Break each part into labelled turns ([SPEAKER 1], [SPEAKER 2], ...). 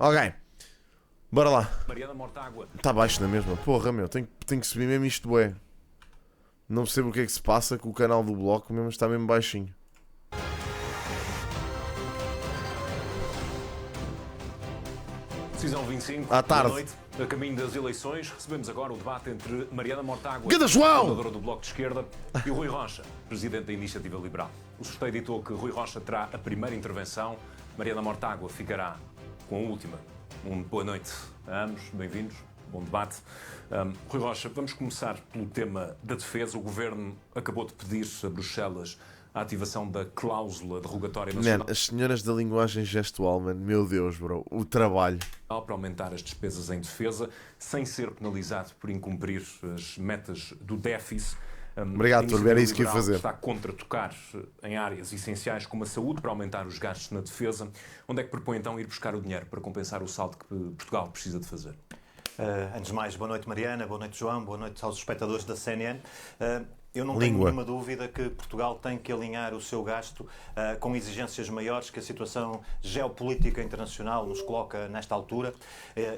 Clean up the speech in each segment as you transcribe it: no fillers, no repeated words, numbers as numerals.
[SPEAKER 1] Ok, bora lá.
[SPEAKER 2] Mariana Mortágua.
[SPEAKER 1] Está baixo na mesma. Porra, meu, tenho que subir mesmo isto, é. Não percebo o que é que se passa com o canal do Bloco, mesmo está mesmo baixinho.
[SPEAKER 2] Decisão 25,
[SPEAKER 1] À tarde.
[SPEAKER 2] boa noite. A caminho das eleições, recebemos agora o debate entre Mariana Mortágua,
[SPEAKER 1] Ganda João!
[SPEAKER 2] fundadora do Bloco de Esquerda, e o Rui Rocha, presidente da Iniciativa Liberal. O sorteio ditou que Rui Rocha terá a primeira intervenção, Mariana Mortágua ficará com a última. Boa noite a ambos, bem-vindos, bom debate. Rui Rocha, vamos começar pelo tema da defesa. O Governo acabou de pedir a Bruxelas a ativação da cláusula derrogatória nacional
[SPEAKER 1] Man, as senhoras da linguagem gestual, man, meu Deus, bro, o trabalho.
[SPEAKER 2] para aumentar as despesas em defesa, sem ser penalizado por incumprir as metas do déficit.
[SPEAKER 1] Obrigado, Turbo, era isso que ia fazer.
[SPEAKER 2] Está contra tocar em áreas essenciais como a saúde para aumentar os gastos na defesa. Onde é que propõe então ir buscar o dinheiro para compensar o saldo que Portugal precisa de fazer?
[SPEAKER 3] Antes de mais, boa noite Mariana, boa noite João, boa noite aos espectadores da CNN. Eu não tenho
[SPEAKER 1] Língua.
[SPEAKER 3] nenhuma dúvida que Portugal tem que alinhar o seu gasto com exigências maiores que a situação geopolítica internacional nos coloca nesta altura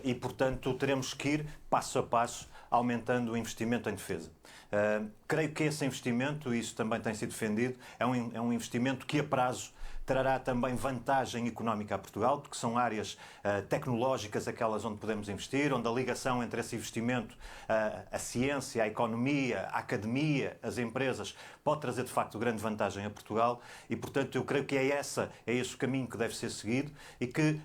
[SPEAKER 3] e, portanto, teremos que ir passo a passo aumentando o investimento em defesa. Creio que esse investimento, e isso também tem sido defendido, é um investimento que a prazo trará também vantagem económica a Portugal, porque são áreas tecnológicas aquelas onde podemos investir, onde a ligação entre esse investimento, a ciência, a economia, a academia, as empresas, pode trazer de facto grande vantagem a Portugal e, portanto, eu creio que é esse o caminho que deve ser seguido e que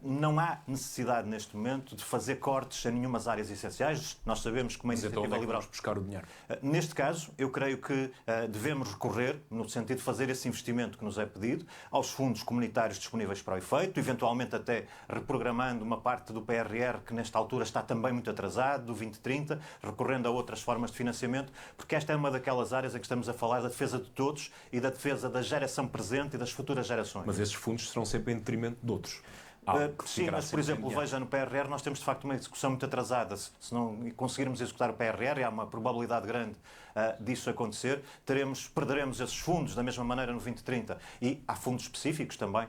[SPEAKER 3] não há necessidade neste momento de fazer cortes em nenhumas áreas essenciais. Nós sabemos que uma
[SPEAKER 2] Mas então
[SPEAKER 3] iniciativa
[SPEAKER 2] onde é que
[SPEAKER 3] liberal...
[SPEAKER 2] vamos buscar o dinheiro?
[SPEAKER 3] Neste caso, eu creio que devemos recorrer, no sentido de fazer esse investimento que nos é pedido, aos fundos comunitários disponíveis para o efeito, eventualmente até reprogramando uma parte do PRR que nesta altura está também muito atrasado, do 2030, recorrendo a outras formas de financiamento, porque esta é uma daquelas áreas em que estamos a falar da defesa de todos e da defesa da geração presente e das futuras gerações.
[SPEAKER 2] Mas esses fundos serão sempre em detrimento de outros.
[SPEAKER 3] Sim, mas, por exemplo, veja no PRR, nós temos de facto uma execução muito atrasada. Se não conseguirmos executar o PRR, há uma probabilidade grande disso acontecer, perderemos esses fundos da mesma maneira no 2030. E há fundos específicos também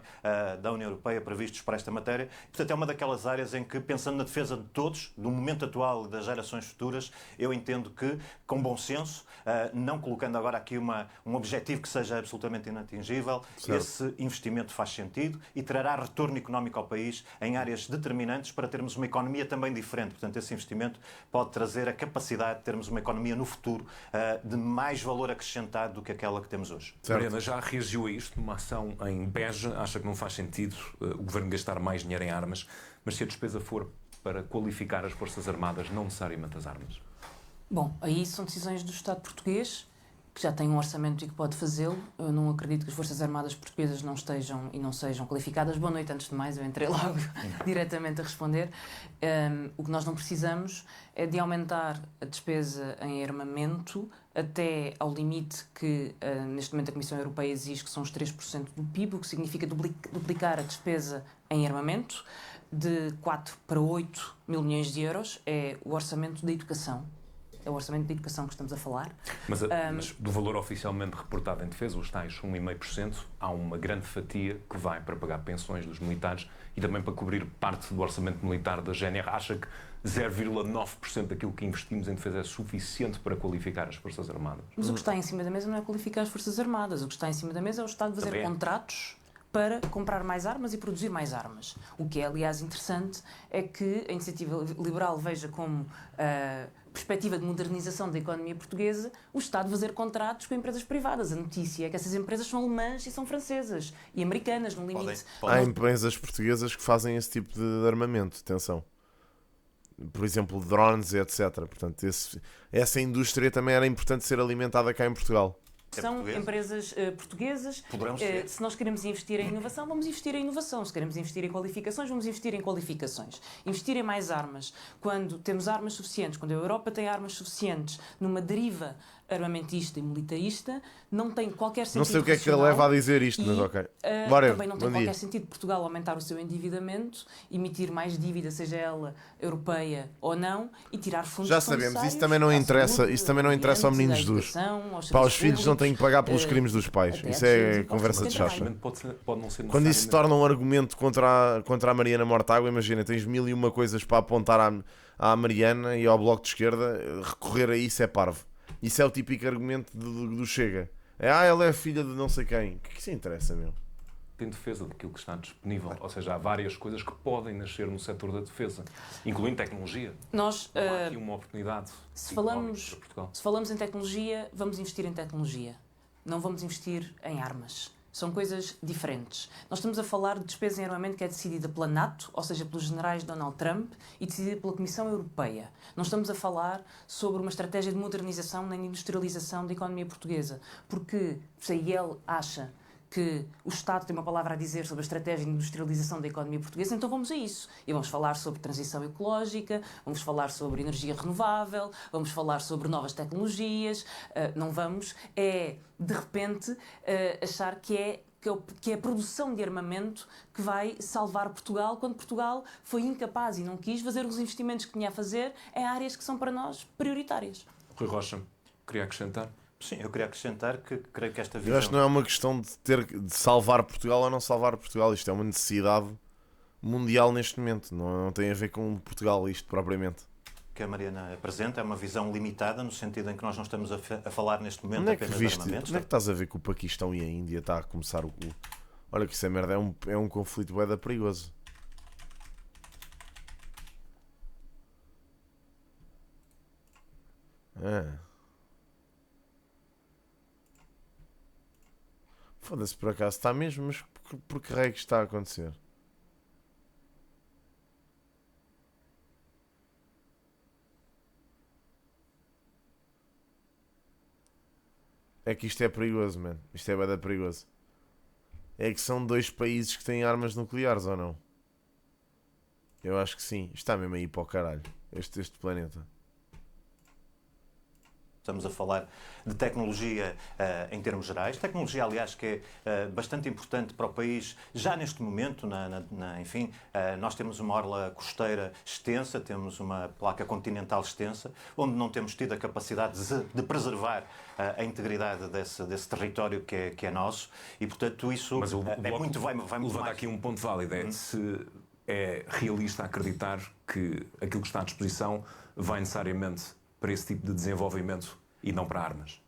[SPEAKER 3] da União Europeia previstos para esta matéria. Portanto, é uma daquelas áreas em que, pensando na defesa de todos, do momento atual e das gerações futuras, eu entendo que, com bom senso, não colocando agora aqui um objetivo que seja absolutamente inatingível, certo, esse investimento faz sentido e trará retorno económico ao país em áreas determinantes para termos uma economia também diferente. Portanto, esse investimento pode trazer a capacidade de termos uma economia no futuro de mais valor acrescentado do que aquela que temos hoje.
[SPEAKER 2] Mariana, já reagiu a isto numa ação em Beja? Acha que não faz sentido o Governo gastar mais dinheiro em armas, mas se a despesa for para qualificar as Forças Armadas, não necessariamente as armas?
[SPEAKER 4] Bom, aí são decisões do Estado português, que já tem um orçamento e que pode fazê-lo. Eu não acredito que as Forças Armadas portuguesas não estejam e não sejam qualificadas. Boa noite, antes de mais, eu entrei logo diretamente a responder. O que nós não precisamos é de aumentar a despesa em armamento até ao limite que, neste momento, a Comissão Europeia exige, que são os 3% do PIB, o que significa duplicar a despesa em armamento de 4 para 8 mil milhões de euros. É o orçamento da educação. É o orçamento de educação que estamos a falar.
[SPEAKER 2] Mas do valor oficialmente reportado em defesa, os tais 1,5%, há uma grande fatia que vai para pagar pensões dos militares e também para cobrir parte do orçamento militar da GNR. Acha que 0,9% daquilo que investimos em defesa é suficiente para qualificar as Forças Armadas?
[SPEAKER 4] Mas o que está em cima da mesa não é qualificar as Forças Armadas. O que está em cima da mesa é o Estado fazer contratos para comprar mais armas e produzir mais armas. O que é, aliás, interessante é que a Iniciativa Liberal veja como perspectiva de modernização da economia portuguesa o Estado fazer contratos com empresas privadas. A notícia é que essas empresas são alemãs e são francesas e americanas, no limite.
[SPEAKER 1] Há empresas portuguesas que fazem esse tipo de armamento, atenção. Por exemplo, drones e etc. Portanto, essa indústria também era importante ser alimentada cá em Portugal.
[SPEAKER 4] São empresas portuguesas. Se nós queremos investir em inovação, vamos investir em inovação. Se queremos investir em qualificações, vamos investir em qualificações. Investir em mais armas. Quando temos armas suficientes, quando a Europa tem armas suficientes numa deriva armamentista e militarista, não tem qualquer sentido.
[SPEAKER 1] Não sei o que é que
[SPEAKER 4] racional
[SPEAKER 1] leva a dizer isto, mas
[SPEAKER 4] e,
[SPEAKER 1] ok. Bora,
[SPEAKER 4] também não tem
[SPEAKER 1] bom
[SPEAKER 4] qualquer
[SPEAKER 1] dia.
[SPEAKER 4] sentido Portugal aumentar o seu endividamento, emitir mais dívida, seja ela europeia ou não, e tirar fundos
[SPEAKER 1] Já sabemos,
[SPEAKER 4] necessários
[SPEAKER 1] isso também não
[SPEAKER 4] à
[SPEAKER 1] interessa,
[SPEAKER 4] saúde,
[SPEAKER 1] isso também não interessa ao menino
[SPEAKER 4] à
[SPEAKER 1] Jesus.
[SPEAKER 4] educação, aos
[SPEAKER 1] Pá, os
[SPEAKER 4] serviços
[SPEAKER 1] filhos não têm que pagar pelos
[SPEAKER 4] públicos,
[SPEAKER 1] crimes dos pais.
[SPEAKER 4] até
[SPEAKER 1] Isso
[SPEAKER 4] às
[SPEAKER 1] é
[SPEAKER 4] descidas
[SPEAKER 1] conversa de
[SPEAKER 4] impostos.
[SPEAKER 1] chacha.
[SPEAKER 2] Pode não ser
[SPEAKER 1] Quando isso se torna um argumento contra a Mariana Mortágua, imagina, tens 1001 coisas para apontar à Mariana e ao Bloco de Esquerda, recorrer a isso é parvo. Isso é o típico argumento do Chega. Ela é filha de não sei quem. O que isso interessa, meu?
[SPEAKER 2] Em defesa daquilo que está disponível. Ou seja, há várias coisas que podem nascer no setor da defesa, incluindo tecnologia.
[SPEAKER 4] Nós,
[SPEAKER 2] Há aqui uma oportunidade
[SPEAKER 4] se
[SPEAKER 2] económica para Portugal.
[SPEAKER 4] falamos em tecnologia, vamos investir em tecnologia. Não vamos investir em armas. São coisas diferentes. Nós estamos a falar de despesa em armamento que é decidida pela NATO, ou seja, pelos generais Donald Trump, e decidida pela Comissão Europeia. Não estamos a falar sobre uma estratégia de modernização nem de industrialização da economia portuguesa. Porque se a IEL acha que o Estado tem uma palavra a dizer sobre a estratégia de industrialização da economia portuguesa, então vamos a isso. E vamos falar sobre transição ecológica, vamos falar sobre energia renovável, vamos falar sobre novas tecnologias. Não vamos, de repente, achar que é a produção de armamento que vai salvar Portugal, quando Portugal foi incapaz e não quis fazer os investimentos que tinha a fazer em áreas que são para nós prioritárias.
[SPEAKER 2] Rui Rocha, queria acrescentar?
[SPEAKER 3] Sim, eu queria acrescentar que creio que esta
[SPEAKER 1] Eu
[SPEAKER 3] visão...
[SPEAKER 1] acho que não é uma questão de salvar Portugal ou não salvar Portugal. Isto é uma necessidade mundial neste momento. Não tem a ver com Portugal isto propriamente.
[SPEAKER 3] que a Mariana apresenta é uma visão limitada, no sentido em que nós não estamos a falar neste momento
[SPEAKER 1] Onde é que
[SPEAKER 3] apenas
[SPEAKER 1] viste?
[SPEAKER 3] de armamentos.
[SPEAKER 1] Onde é que estás a ver que o Paquistão e a Índia está a começar o... Olha que isso é merda, é um conflito bué da perigoso. Foda-se, por acaso está mesmo, mas por que raio é que está a acontecer? É que isto é perigoso, mano. Isto é bué da perigoso. É que são dois países que têm armas nucleares, ou não? Eu acho que sim. Isto está mesmo aí para o caralho. Este planeta.
[SPEAKER 3] Estamos a falar de tecnologia em termos gerais. Tecnologia, aliás, que é bastante importante para o país já neste momento. Enfim, nós temos uma orla costeira extensa, temos uma placa continental extensa, onde não temos tido a capacidade de preservar a integridade desse território que é nosso. E, portanto, isso
[SPEAKER 2] Mas o
[SPEAKER 3] é muito... vai muito
[SPEAKER 2] levanta
[SPEAKER 3] mais.
[SPEAKER 2] aqui um ponto válido. Se é realista acreditar que aquilo que está à disposição vai necessariamente para esse tipo de desenvolvimento e não para armas.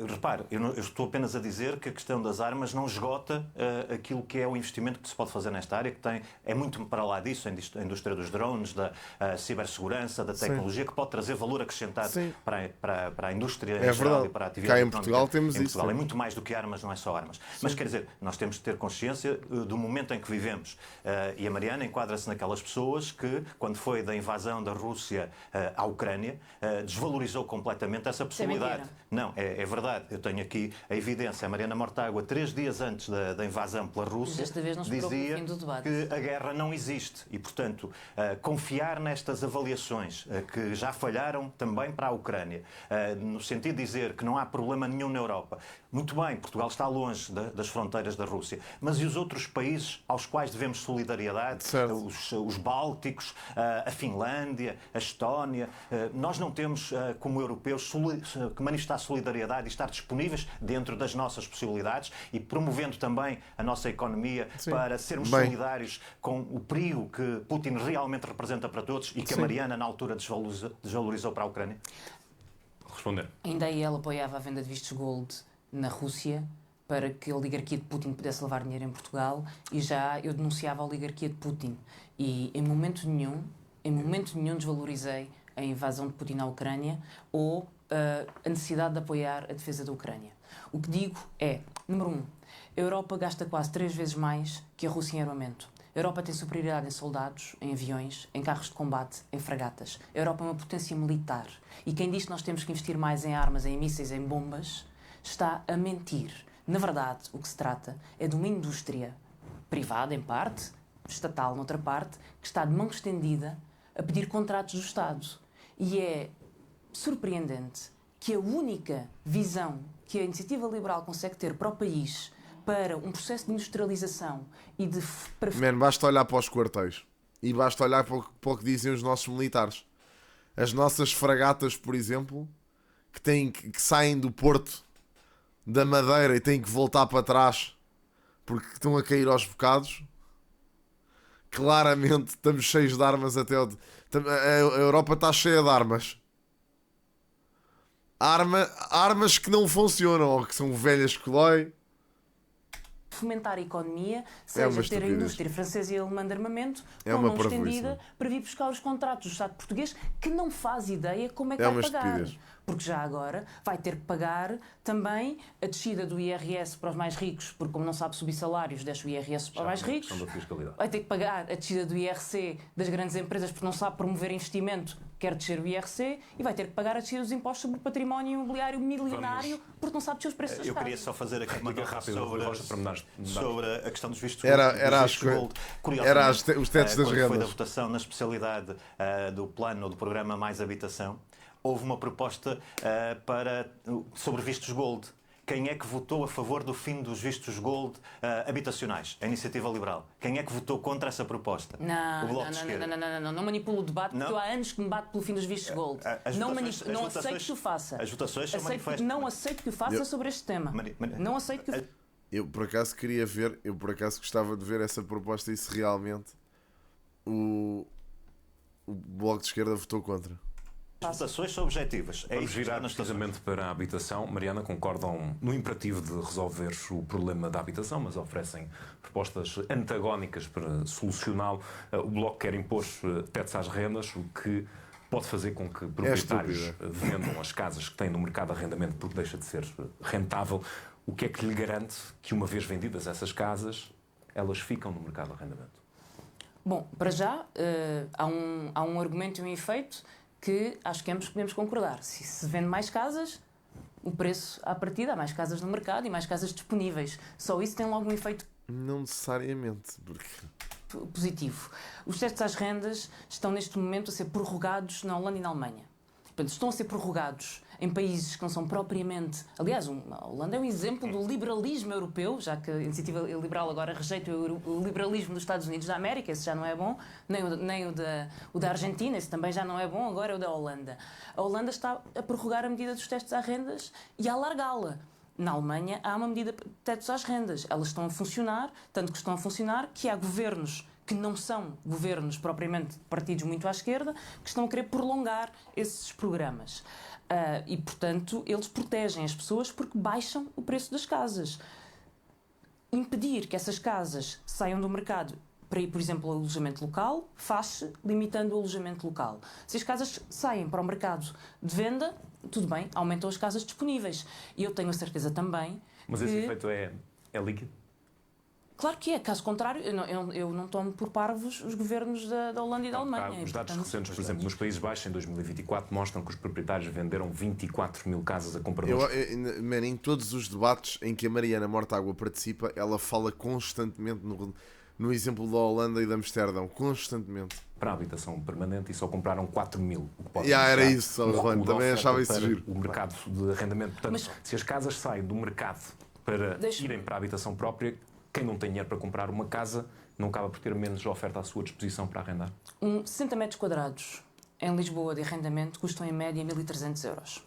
[SPEAKER 3] Repare, eu estou apenas a dizer que a questão das armas não esgota aquilo que é o investimento que se pode fazer nesta área, que é muito para lá disso, a indústria dos drones, da cibersegurança, da tecnologia, que pode trazer valor acrescentado para a indústria em geral e para a atividade
[SPEAKER 1] cá em
[SPEAKER 3] económica.
[SPEAKER 1] Portugal temos
[SPEAKER 3] em Portugal.
[SPEAKER 1] isso.
[SPEAKER 3] É muito mais do que armas, não é só armas. Mas quer dizer, nós temos de ter consciência do momento em que vivemos. E a Mariana enquadra-se naquelas pessoas que, quando foi da invasão da Rússia à Ucrânia, desvalorizou completamente essa possibilidade. Não, é verdade. Eu tenho aqui a evidência. A Mariana Mortágua, 3 dias antes da invasão pela Rússia,
[SPEAKER 4] Desta vez não esperou pelo
[SPEAKER 3] dizia
[SPEAKER 4] fim do debate.
[SPEAKER 3] que a guerra não existe. E, portanto, confiar nestas avaliações que já falharam também para a Ucrânia, no sentido de dizer que não há problema nenhum na Europa. Muito bem, Portugal está longe das fronteiras da Rússia. Mas e os outros países aos quais devemos solidariedade? Os Bálticos, a Finlândia, a Estónia. Nós não temos, como europeus, que manifestar solidariedade e estar disponíveis dentro das nossas possibilidades e promovendo também a nossa economia para sermos solidários com o perigo que Putin realmente representa para todos e que a Mariana, na altura, desvalorizou para a Ucrânia?
[SPEAKER 2] Responder.
[SPEAKER 4] Ainda aí ela apoiava a venda de vistos gold na Rússia para que a oligarquia de Putin pudesse levar dinheiro em Portugal, e já eu denunciava a oligarquia de Putin. E em momento nenhum desvalorizei a invasão de Putin à Ucrânia ou a necessidade de apoiar a defesa da Ucrânia. O que digo é, número 1, a Europa gasta quase 3 vezes mais que a Rússia em armamento. A Europa tem superioridade em soldados, em aviões, em carros de combate, em fragatas. A Europa é uma potência militar. E quem diz que nós temos que investir mais em armas, em mísseis, em bombas, está a mentir. Na verdade, o que se trata é de uma indústria privada, em parte, estatal, noutra parte, que está de mão estendida a pedir contratos do Estado. E é surpreendente que a única visão que a iniciativa liberal consegue ter para o país, para um processo de industrialização e de...
[SPEAKER 1] Basta olhar para os quartéis e basta olhar para o que dizem os nossos militares. As nossas fragatas, por exemplo, que saem do porto da Madeira e têm que voltar para trás porque estão a cair aos bocados. Claramente estamos cheios de armas a Europa está cheia de armas. Armas que não funcionam ou que são velhas que dói.
[SPEAKER 4] Fomentar a economia, seja ter a indústria francesa e alemã de armamento, com mão estendida para vir buscar os contratos do Estado português, que não faz ideia como é que vai pagar. Porque já agora vai ter que pagar também a descida do IRS para os mais ricos, porque como não sabe subir salários, deixa o IRS para os mais ricos. Vai ter que pagar a descida do IRC das grandes empresas, porque não sabe promover investimento, quer descer o IRC, e vai ter que pagar a descida dos impostos sobre o património imobiliário milionário, porque não sabe descer os preços das casas.
[SPEAKER 3] Eu queria só fazer aqui uma nota sobre a questão dos vistos
[SPEAKER 1] gold. Era os tetos das rendas.
[SPEAKER 3] Foi da votação na especialidade do plano do programa Mais Habitação. Houve uma proposta sobre vistos gold. Quem é que votou a favor do fim dos vistos gold habitacionais? A Iniciativa Liberal. Quem é que votou contra essa proposta?
[SPEAKER 4] Não manipulo o debate, porque eu há anos que me bato pelo fim dos vistos gold. Não aceito que o faça.
[SPEAKER 3] As votações são manifestas.
[SPEAKER 4] Não aceito que o faça sobre este tema. Não aceito que...
[SPEAKER 1] Eu por acaso gostava de ver essa proposta e se realmente o Bloco de Esquerda votou contra.
[SPEAKER 3] As votações são objetivas.
[SPEAKER 2] Vamos virar precisamente para a habitação. Mariana, concordam no imperativo de resolver o problema da habitação, mas oferecem propostas antagónicas para solucioná-lo. O Bloco quer impor tetos às rendas, o que pode fazer com que proprietários vendam as casas que têm no mercado de arrendamento porque deixa de ser rentável. O que é que lhe garante que, uma vez vendidas essas casas, elas ficam no mercado de arrendamento?
[SPEAKER 4] Bom, para já, há um argumento e um efeito que acho que ambos podemos concordar. Se se vende mais casas, o preço à partida, há mais casas no mercado e mais casas disponíveis. Só isso tem logo um efeito...
[SPEAKER 1] Não necessariamente, porque...
[SPEAKER 4] positivo. Os tetos às rendas estão neste momento a ser prorrogados na Holanda e na Alemanha. Portanto, estão a ser prorrogados em países que não são propriamente... Aliás, a Holanda é um exemplo do liberalismo europeu, já que a iniciativa liberal agora rejeita o liberalismo dos Estados Unidos da América, esse já não é bom, nem o da Argentina, esse também já não é bom, agora é o da Holanda. A Holanda está a prorrogar a medida dos tetos às rendas e a alargá-la. Na Alemanha há uma medida de tetos às rendas. Elas estão a funcionar, tanto que estão a funcionar que há governos que não são governos propriamente de partidos muito à esquerda, que estão a querer prolongar esses programas. E, portanto, eles protegem as pessoas porque baixam o preço das casas. Impedir que essas casas saiam do mercado para ir, por exemplo, ao alojamento local, faz-se limitando o alojamento local. Se as casas saem para o mercado de venda, tudo bem, aumentam as casas disponíveis. E eu tenho a certeza também...
[SPEAKER 2] Mas esse efeito é líquido?
[SPEAKER 4] Claro que é. Caso contrário, eu não tomo por parvos os governos da Holanda e da Alemanha.
[SPEAKER 2] Os dados recentes, por exemplo, nos Países Baixos, em 2024, mostram que os proprietários venderam 24 mil casas a compradores.
[SPEAKER 1] Em todos os debates em que a Mariana Mortágua participa, ela fala constantemente no exemplo da Holanda e de Amsterdão. Constantemente.
[SPEAKER 2] Para a habitação permanente e só compraram 4 mil.
[SPEAKER 1] Era isso, também achava isso giro.
[SPEAKER 2] O mercado de arrendamento. Portanto, se as casas saem do mercado para irem para a habitação própria, quem não tem dinheiro para comprar uma casa não acaba por ter menos oferta à sua disposição para arrendar?
[SPEAKER 4] 60 metros quadrados em Lisboa de arrendamento custam em média 1.300 euros.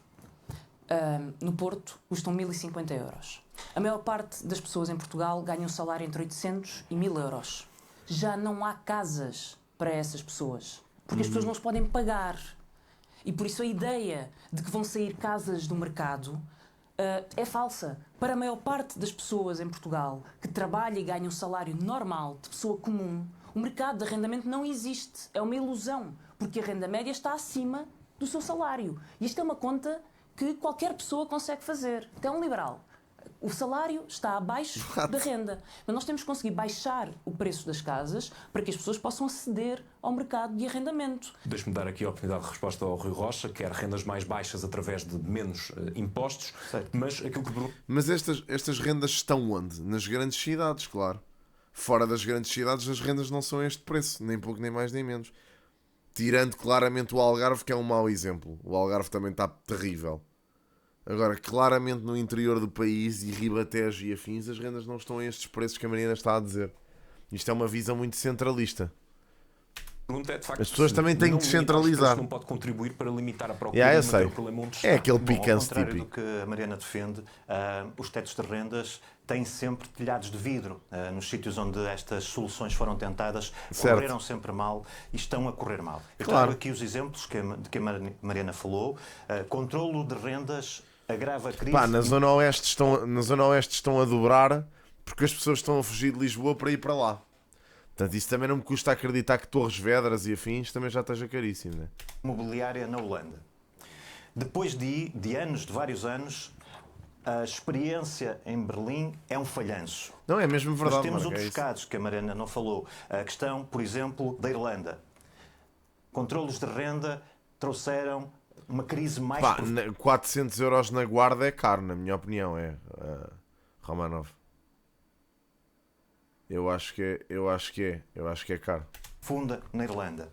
[SPEAKER 4] No Porto custam 1.050 euros. A maior parte das pessoas em Portugal ganham um salário entre 800 e 1.000 euros. Já não há casas para essas pessoas, porque as pessoas não os podem pagar. E por isso a ideia de que vão sair casas do mercado é falsa. Para a maior parte das pessoas em Portugal que trabalha e ganha um salário normal, de pessoa comum, o mercado de arrendamento não existe. É uma ilusão, porque a renda média está acima do seu salário. E isto é uma conta que qualquer pessoa consegue fazer, até um liberal. O salário está abaixo da renda. Mas nós temos que conseguir baixar o preço das casas para que as pessoas possam aceder ao mercado de arrendamento.
[SPEAKER 2] Deixe-me dar aqui a oportunidade de resposta ao Rui Rocha, quer rendas mais baixas através de menos impostos, mas aquilo que...
[SPEAKER 1] Mas estas rendas estão onde? Nas grandes cidades, claro. Fora das grandes cidades as rendas não são a este preço, nem pouco, nem mais, nem menos. Tirando claramente o Algarve, que é um mau exemplo. O Algarve também está terrível. Agora, claramente no interior do país e Ribatejo e afins, as rendas não estão a estes preços que a Mariana está a dizer. Isto é uma visão muito centralista.
[SPEAKER 2] É, de facto,
[SPEAKER 1] As pessoas também têm que descentralizar.
[SPEAKER 2] Não pode contribuir para limitar a procura
[SPEAKER 1] Eu
[SPEAKER 2] e
[SPEAKER 1] sei.
[SPEAKER 2] manter o problema onde está.
[SPEAKER 1] É aquele
[SPEAKER 3] Bom, ao
[SPEAKER 1] picante
[SPEAKER 3] contrário
[SPEAKER 1] típico.
[SPEAKER 3] do que a Mariana defende, os tetos de rendas têm sempre telhados de vidro. Nos sítios onde estas soluções foram tentadas,
[SPEAKER 1] Certo.
[SPEAKER 3] correram sempre mal e estão a correr mal. Eu
[SPEAKER 1] Claro.
[SPEAKER 3] trago aqui os exemplos de que a Mariana falou. Controlo de rendas agrava a crise.
[SPEAKER 1] Pá, na Zona Oeste estão a dobrar porque as pessoas estão a fugir de Lisboa para ir para lá. Portanto, isso também não me custa acreditar que Torres Vedras e afins também já esteja caríssimo, né?
[SPEAKER 3] Imobiliária na Holanda. Depois de anos, de vários anos, a experiência em Berlim é um falhanço.
[SPEAKER 1] Não, é mesmo verdade.
[SPEAKER 3] Mas temos
[SPEAKER 1] Marco,
[SPEAKER 3] outros
[SPEAKER 1] é isso.
[SPEAKER 3] casos que a Mariana não falou. A questão, por exemplo, da Irlanda. Controlos de renda trouxeram uma crise mais...
[SPEAKER 1] Pá, 400 euros na guarda é caro, na minha opinião, Romanov. Eu acho que é caro.
[SPEAKER 3] profunda na Irlanda.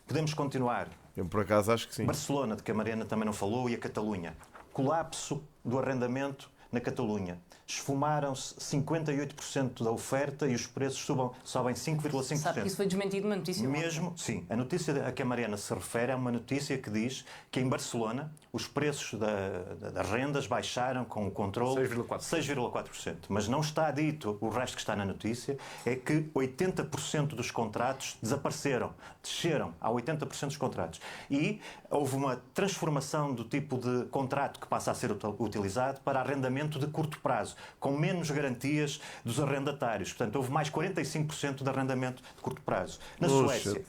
[SPEAKER 3] Podemos continuar.
[SPEAKER 1] Eu por acaso acho que sim.
[SPEAKER 3] Barcelona, de que a Mariana também não falou, e a Catalunha. Colapso do arrendamento na Catalunha. Esfumaram-se 58% da oferta e os preços sobem 5,5%.
[SPEAKER 4] Sabe que isso foi desmentido na notícia?
[SPEAKER 3] Mesmo, sim. A notícia a que a Mariana se refere é uma notícia que diz que em Barcelona os preços das rendas baixaram com o controle 6,4%. Mas não está dito, o resto que está na notícia, é que 80% dos contratos desapareceram, desceram a 80% dos contratos. E houve uma transformação do tipo de contrato que passa a ser utilizado para arrendamento de curto prazo, com menos garantias dos arrendatários. Portanto, houve mais 45% de arrendamento de curto prazo. Na Suécia,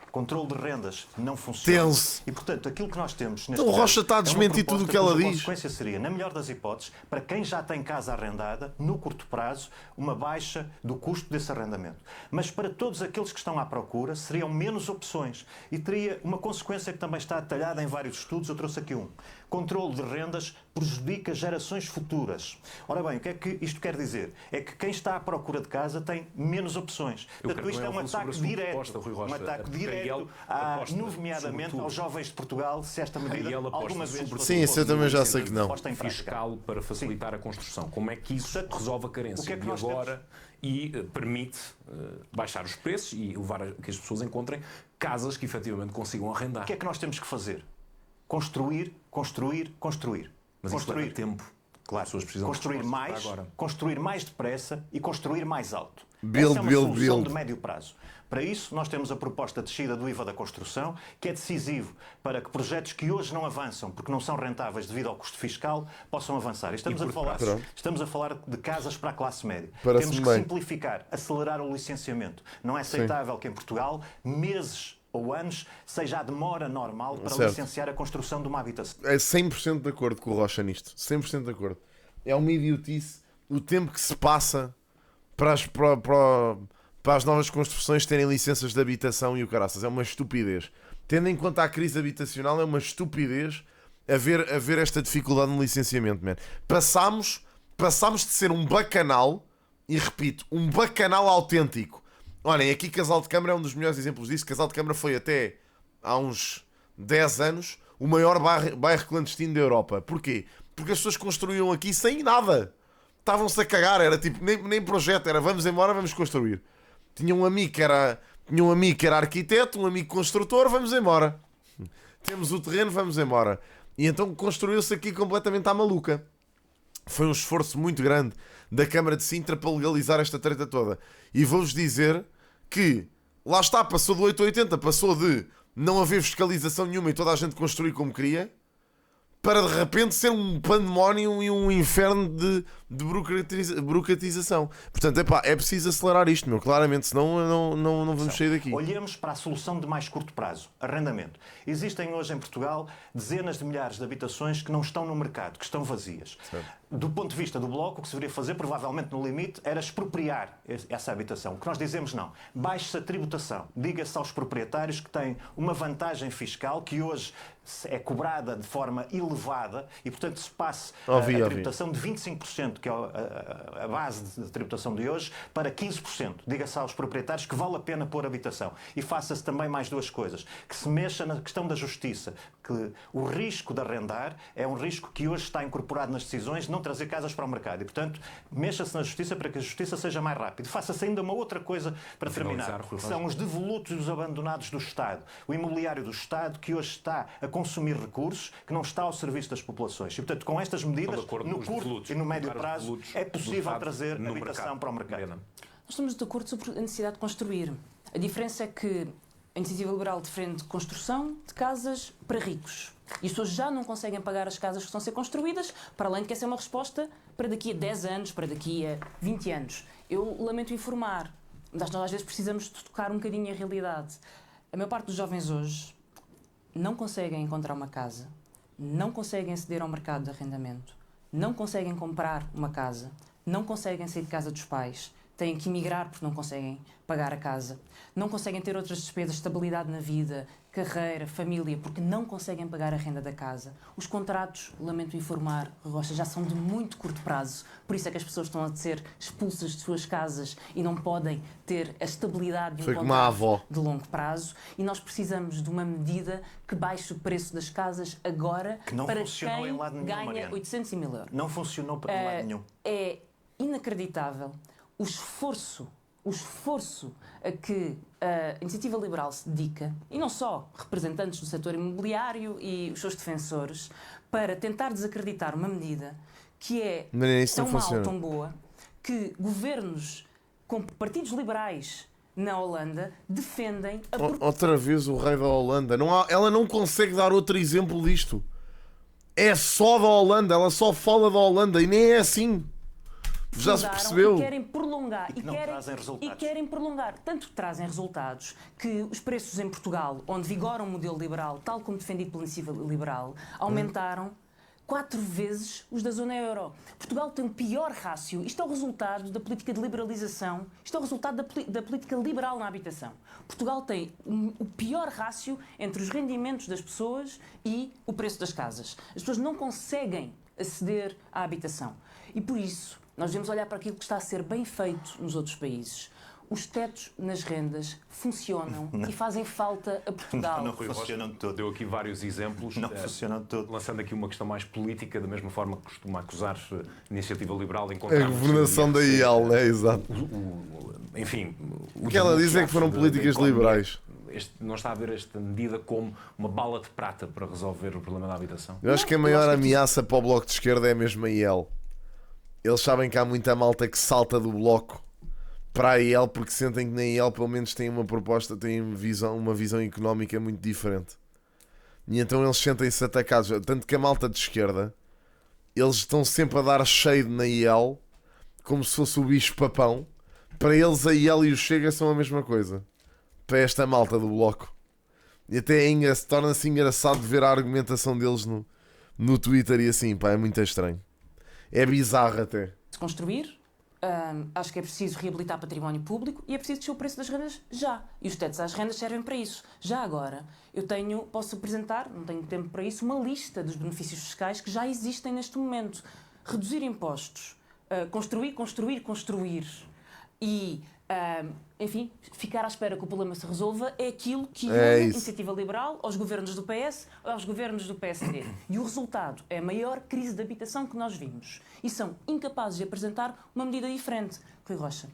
[SPEAKER 3] o controle de rendas não funciona.
[SPEAKER 1] Tenso.
[SPEAKER 3] E, portanto, aquilo que nós temos neste
[SPEAKER 1] Então o Rocha está a desmentir tudo o que ela diz.
[SPEAKER 3] A consequência seria, na melhor das hipóteses, para quem já tem casa arrendada, no curto prazo, uma baixa do custo desse arrendamento. Mas para todos aqueles que estão à procura, seriam menos opções. E teria uma consequência que também está detalhada em vários estudos. Eu trouxe aqui um. Controle de rendas prejudica gerações futuras. Ora bem, o que é que isto quer dizer? É que quem está à procura de casa tem menos opções. Portanto, isto é um ataque direto. Um ataque direto, nomeadamente aos jovens de Portugal, se esta medida alguma vez...
[SPEAKER 1] Sim, isso eu também já sei que não.
[SPEAKER 2] Fiscal para facilitar a construção. Como é que isso resolve a carência de agora e permite baixar os preços e levar a que as pessoas encontrem casas que efetivamente consigam arrendar?
[SPEAKER 3] O que é que nós temos que fazer? Construir.
[SPEAKER 2] Mas isso leva tempo.
[SPEAKER 3] Claro,
[SPEAKER 2] As pessoas precisam
[SPEAKER 3] construir mais depressa e construir mais alto.
[SPEAKER 1] Build,
[SPEAKER 3] Essa é uma
[SPEAKER 1] build,
[SPEAKER 3] solução
[SPEAKER 1] build.
[SPEAKER 3] de médio prazo. Para isso, nós temos a proposta de descida do IVA da construção, que é decisivo para que projetos que hoje não avançam porque não são rentáveis devido ao custo fiscal, possam avançar. Estamos a falar de casas para a classe média. Temos que simplificar, acelerar o licenciamento. Não é aceitável que em Portugal, meses ou anos, seja a demora normal para licenciar a construção de uma habitação.
[SPEAKER 1] É 100% de acordo com o Rocha nisto. 100% de acordo. É uma idiotice o tempo que se passa para as novas construções terem licenças de habitação e o caraças. É uma estupidez. Tendo em conta a crise habitacional, é uma estupidez haver esta dificuldade no licenciamento, man. Passámos de ser um bacanal, e repito, um bacanal autêntico. Olhem, aqui Casal de Câmara é um dos melhores exemplos disso. Casal de Câmara foi até há uns 10 anos o maior bairro clandestino da Europa. Porquê? Porque as pessoas construíam aqui sem nada. Estavam-se a cagar, era tipo, nem projeto, era vamos embora, vamos construir. Tinha um amigo que era arquiteto, um amigo construtor, vamos embora. Temos o terreno, vamos embora. E então construiu-se aqui completamente à maluca. Foi um esforço muito grande da Câmara de Sintra para legalizar esta treta toda. E vou-vos dizer que, lá está, passou do 880, passou de não haver fiscalização nenhuma e toda a gente construir como queria, para de repente ser um pandemónio e um inferno de burocratização. Portanto, é preciso acelerar isto, meu, claramente, senão não vamos sair daqui.
[SPEAKER 3] Olhemos para a solução de mais curto prazo, arrendamento. Existem hoje em Portugal dezenas de milhares de habitações que não estão no mercado, que estão vazias.
[SPEAKER 1] Certo.
[SPEAKER 3] Do ponto de vista do Bloco, o que se deveria fazer, provavelmente no limite, era expropriar essa habitação. O que nós dizemos não. Baixe-se a tributação. Diga-se aos proprietários que têm uma vantagem fiscal que hoje é cobrada de forma elevada e, portanto, se passe a tributação de 25%, que é a base de tributação de hoje, para 15%. Diga-se aos proprietários que vale a pena pôr habitação. E faça-se também mais duas coisas. Que se mexa na questão da justiça. que o risco de arrendar é um risco que hoje está incorporado nas decisões de não trazer casas para o mercado. E, portanto, mexa-se na Justiça para que a Justiça seja mais rápida. Faça-se ainda uma outra coisa para terminar. São os devolutos e os abandonados do Estado. O imobiliário do Estado que hoje está a consumir recursos, que não está ao serviço das populações. E, portanto, com estas medidas, no curto e no médio prazo, é possível trazer habitação para o mercado.
[SPEAKER 4] Nós estamos de acordo sobre a necessidade de construir. A diferença é que a Iniciativa Liberal defende construção de casas para ricos. E as pessoas já não conseguem pagar as casas que estão a ser construídas, para além de que essa é uma resposta para daqui a 10 anos, para daqui a 20 anos. Eu lamento informar, mas nós às vezes precisamos de tocar um bocadinho a realidade. A maior parte dos jovens hoje não conseguem encontrar uma casa, não conseguem aceder ao mercado de arrendamento, não conseguem comprar uma casa, não conseguem sair de casa dos pais, têm que emigrar porque não conseguem pagar a casa, não conseguem ter outras despesas, estabilidade na vida, carreira, família, porque não conseguem pagar a renda da casa. Os contratos, lamento informar, Rocha, já são de muito curto prazo, por isso é que as pessoas estão a ser expulsas de suas casas e não podem ter a estabilidade de um contrato de longo prazo, e nós precisamos de uma medida que baixe o preço das casas agora
[SPEAKER 3] que não
[SPEAKER 4] para
[SPEAKER 3] funcionou
[SPEAKER 4] quem
[SPEAKER 3] em lado nenhum,
[SPEAKER 4] ganha
[SPEAKER 3] Mariana.
[SPEAKER 4] 800 mil euros.
[SPEAKER 3] Não funcionou para lado nenhum.
[SPEAKER 4] É inacreditável o esforço a que a Iniciativa Liberal se dedica, e não só representantes do setor imobiliário e os seus defensores, para tentar desacreditar uma medida que é tão mal, tão boa, que governos com partidos liberais na Holanda defendem...
[SPEAKER 1] Outra vez o rei da Holanda. Ela não consegue dar outro exemplo disto. É só da Holanda, ela só fala da Holanda e nem é assim. Já se percebeu?
[SPEAKER 4] E querem prolongar.
[SPEAKER 3] E
[SPEAKER 4] querem prolongar. Tanto que trazem resultados que os preços em Portugal, onde vigora um modelo liberal, tal como defendido pela Iniciativa Liberal, aumentaram 4 vezes os da zona euro. Portugal tem o pior rácio. Isto é o resultado da política de liberalização. Isto é o resultado da política liberal na habitação. Portugal tem o pior rácio entre os rendimentos das pessoas e o preço das casas. As pessoas não conseguem aceder à habitação. E por isso, nós devemos olhar para aquilo que está a ser bem feito nos outros países. Os tetos nas rendas funcionam e fazem falta a Portugal.
[SPEAKER 3] Não funcionam de todo.
[SPEAKER 2] Deu aqui vários exemplos.
[SPEAKER 3] Não funcionam de todo.
[SPEAKER 2] Lançando aqui uma questão mais política, da mesma forma que costuma acusar a Iniciativa Liberal em
[SPEAKER 1] A governação da IEL, é exato.
[SPEAKER 2] Enfim...
[SPEAKER 1] O que ela diz é que foram políticas liberais.
[SPEAKER 2] Não está a ver esta medida como uma bala de prata para resolver o problema da habitação?
[SPEAKER 1] Eu acho que a maior ameaça para o Bloco de Esquerda é mesmo a IEL. Eles sabem que há muita malta que salta do Bloco para a IEL porque sentem que na IEL pelo menos têm uma proposta, têm uma visão económica muito diferente. E então eles sentem-se atacados. Tanto que a malta de esquerda, eles estão sempre a dar shade na IEL como se fosse o bicho papão. Para eles a IEL e o Chega são a mesma coisa. Para esta malta do Bloco. E até torna-se engraçado ver a argumentação deles no Twitter e assim, pá, é muito estranho. É bizarro até.
[SPEAKER 4] Se construir, acho que é preciso reabilitar património público e é preciso descer o preço das rendas já. E os tetos às rendas servem para isso. Já agora, posso apresentar, não tenho tempo para isso, uma lista dos benefícios fiscais que já existem neste momento. Reduzir impostos, construir e... enfim, ficar à espera que o problema se resolva é aquilo que a Iniciativa Liberal aos governos do PS, aos governos do PSD. E o resultado é a maior crise de habitação que nós vimos. E são incapazes de apresentar uma medida diferente. Rui Rocha,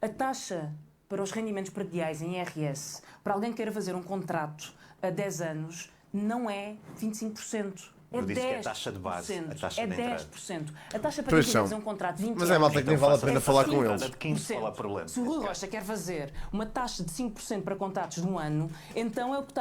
[SPEAKER 4] a taxa para os rendimentos prediais em IRS, para alguém que queira fazer um contrato a 10 anos, não é 25%.
[SPEAKER 3] Eu disse que é a taxa de base, a taxa de entrada.
[SPEAKER 4] 10%. A taxa para quem quer fazer um contrato de 20
[SPEAKER 1] Mas é malta que nem vale a pena falar com eles.
[SPEAKER 3] De 15, qual é o problema?
[SPEAKER 4] Se o Rui Rocha quer fazer uma taxa de 5% para contratos de um ano, então o que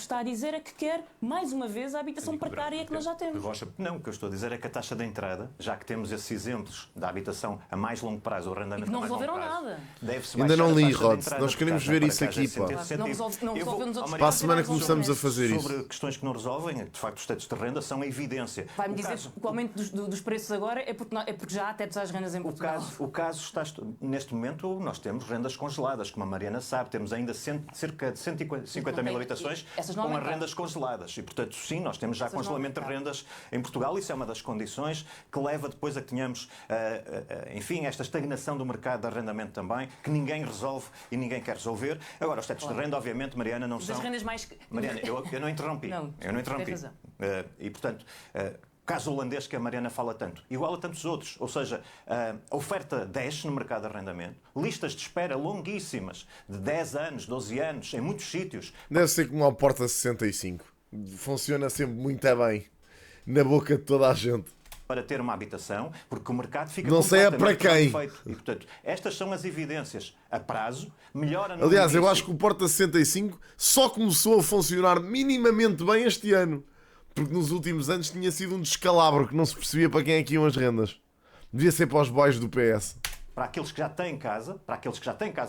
[SPEAKER 4] está a dizer é que quer, mais uma vez, a habitação precária que nós já temos.
[SPEAKER 3] Não, o que eu estou a dizer é que a taxa de entrada, já que temos esses exemplos da habitação a mais longo prazo, o arrendamento
[SPEAKER 4] não
[SPEAKER 3] a mais longo
[SPEAKER 4] resolveram
[SPEAKER 3] prazo,
[SPEAKER 4] nada.
[SPEAKER 3] deve-se
[SPEAKER 1] Ainda não li,
[SPEAKER 3] Rod.
[SPEAKER 1] Nós queremos ver isso aqui, pá.
[SPEAKER 4] Não resolveu nos outros
[SPEAKER 1] Para a semana começamos a fazer isso.
[SPEAKER 3] Sobre questões que não resolvem, de facto, os tetos de renda são são a evidência.
[SPEAKER 4] Vai-me dizer que o aumento dos preços agora é porque já há tetos às rendas em Portugal.
[SPEAKER 3] O caso está... Neste momento, nós temos rendas congeladas, como a Mariana sabe. Temos ainda cerca de 150 mil habitações com as rendas congeladas. E, portanto, sim, nós temos já congelamento de rendas em Portugal. Isso é uma das condições que leva depois a que tenhamos, enfim, esta estagnação do mercado de arrendamento também, que ninguém resolve e ninguém quer resolver. Agora, os tetos de renda, obviamente, Mariana, não são...
[SPEAKER 4] As rendas mais...
[SPEAKER 3] Mariana, eu não interrompi. Eu não interrompi.
[SPEAKER 4] Tem razão.
[SPEAKER 3] E, portanto... caso holandês que a Mariana fala tanto, igual a tantos outros. Ou seja, a oferta desce no mercado de arrendamento, listas de espera longuíssimas, de 10 anos, 12 anos, em muitos sítios.
[SPEAKER 1] Deve ser como a Porta 65. Funciona sempre muito bem, na boca de toda a gente.
[SPEAKER 3] Para ter uma habitação, porque o mercado fica
[SPEAKER 1] não sei é para quem.
[SPEAKER 3] Perfeito. E, portanto, estas são as evidências. A prazo, melhora no
[SPEAKER 1] Aliás,
[SPEAKER 3] início.
[SPEAKER 1] eu acho que o Porta 65 só começou a funcionar minimamente bem este ano. Porque nos últimos anos tinha sido um descalabro que não se percebia para quem é que iam as rendas. Devia ser para os boys do PS.
[SPEAKER 3] Para aqueles que já têm casa,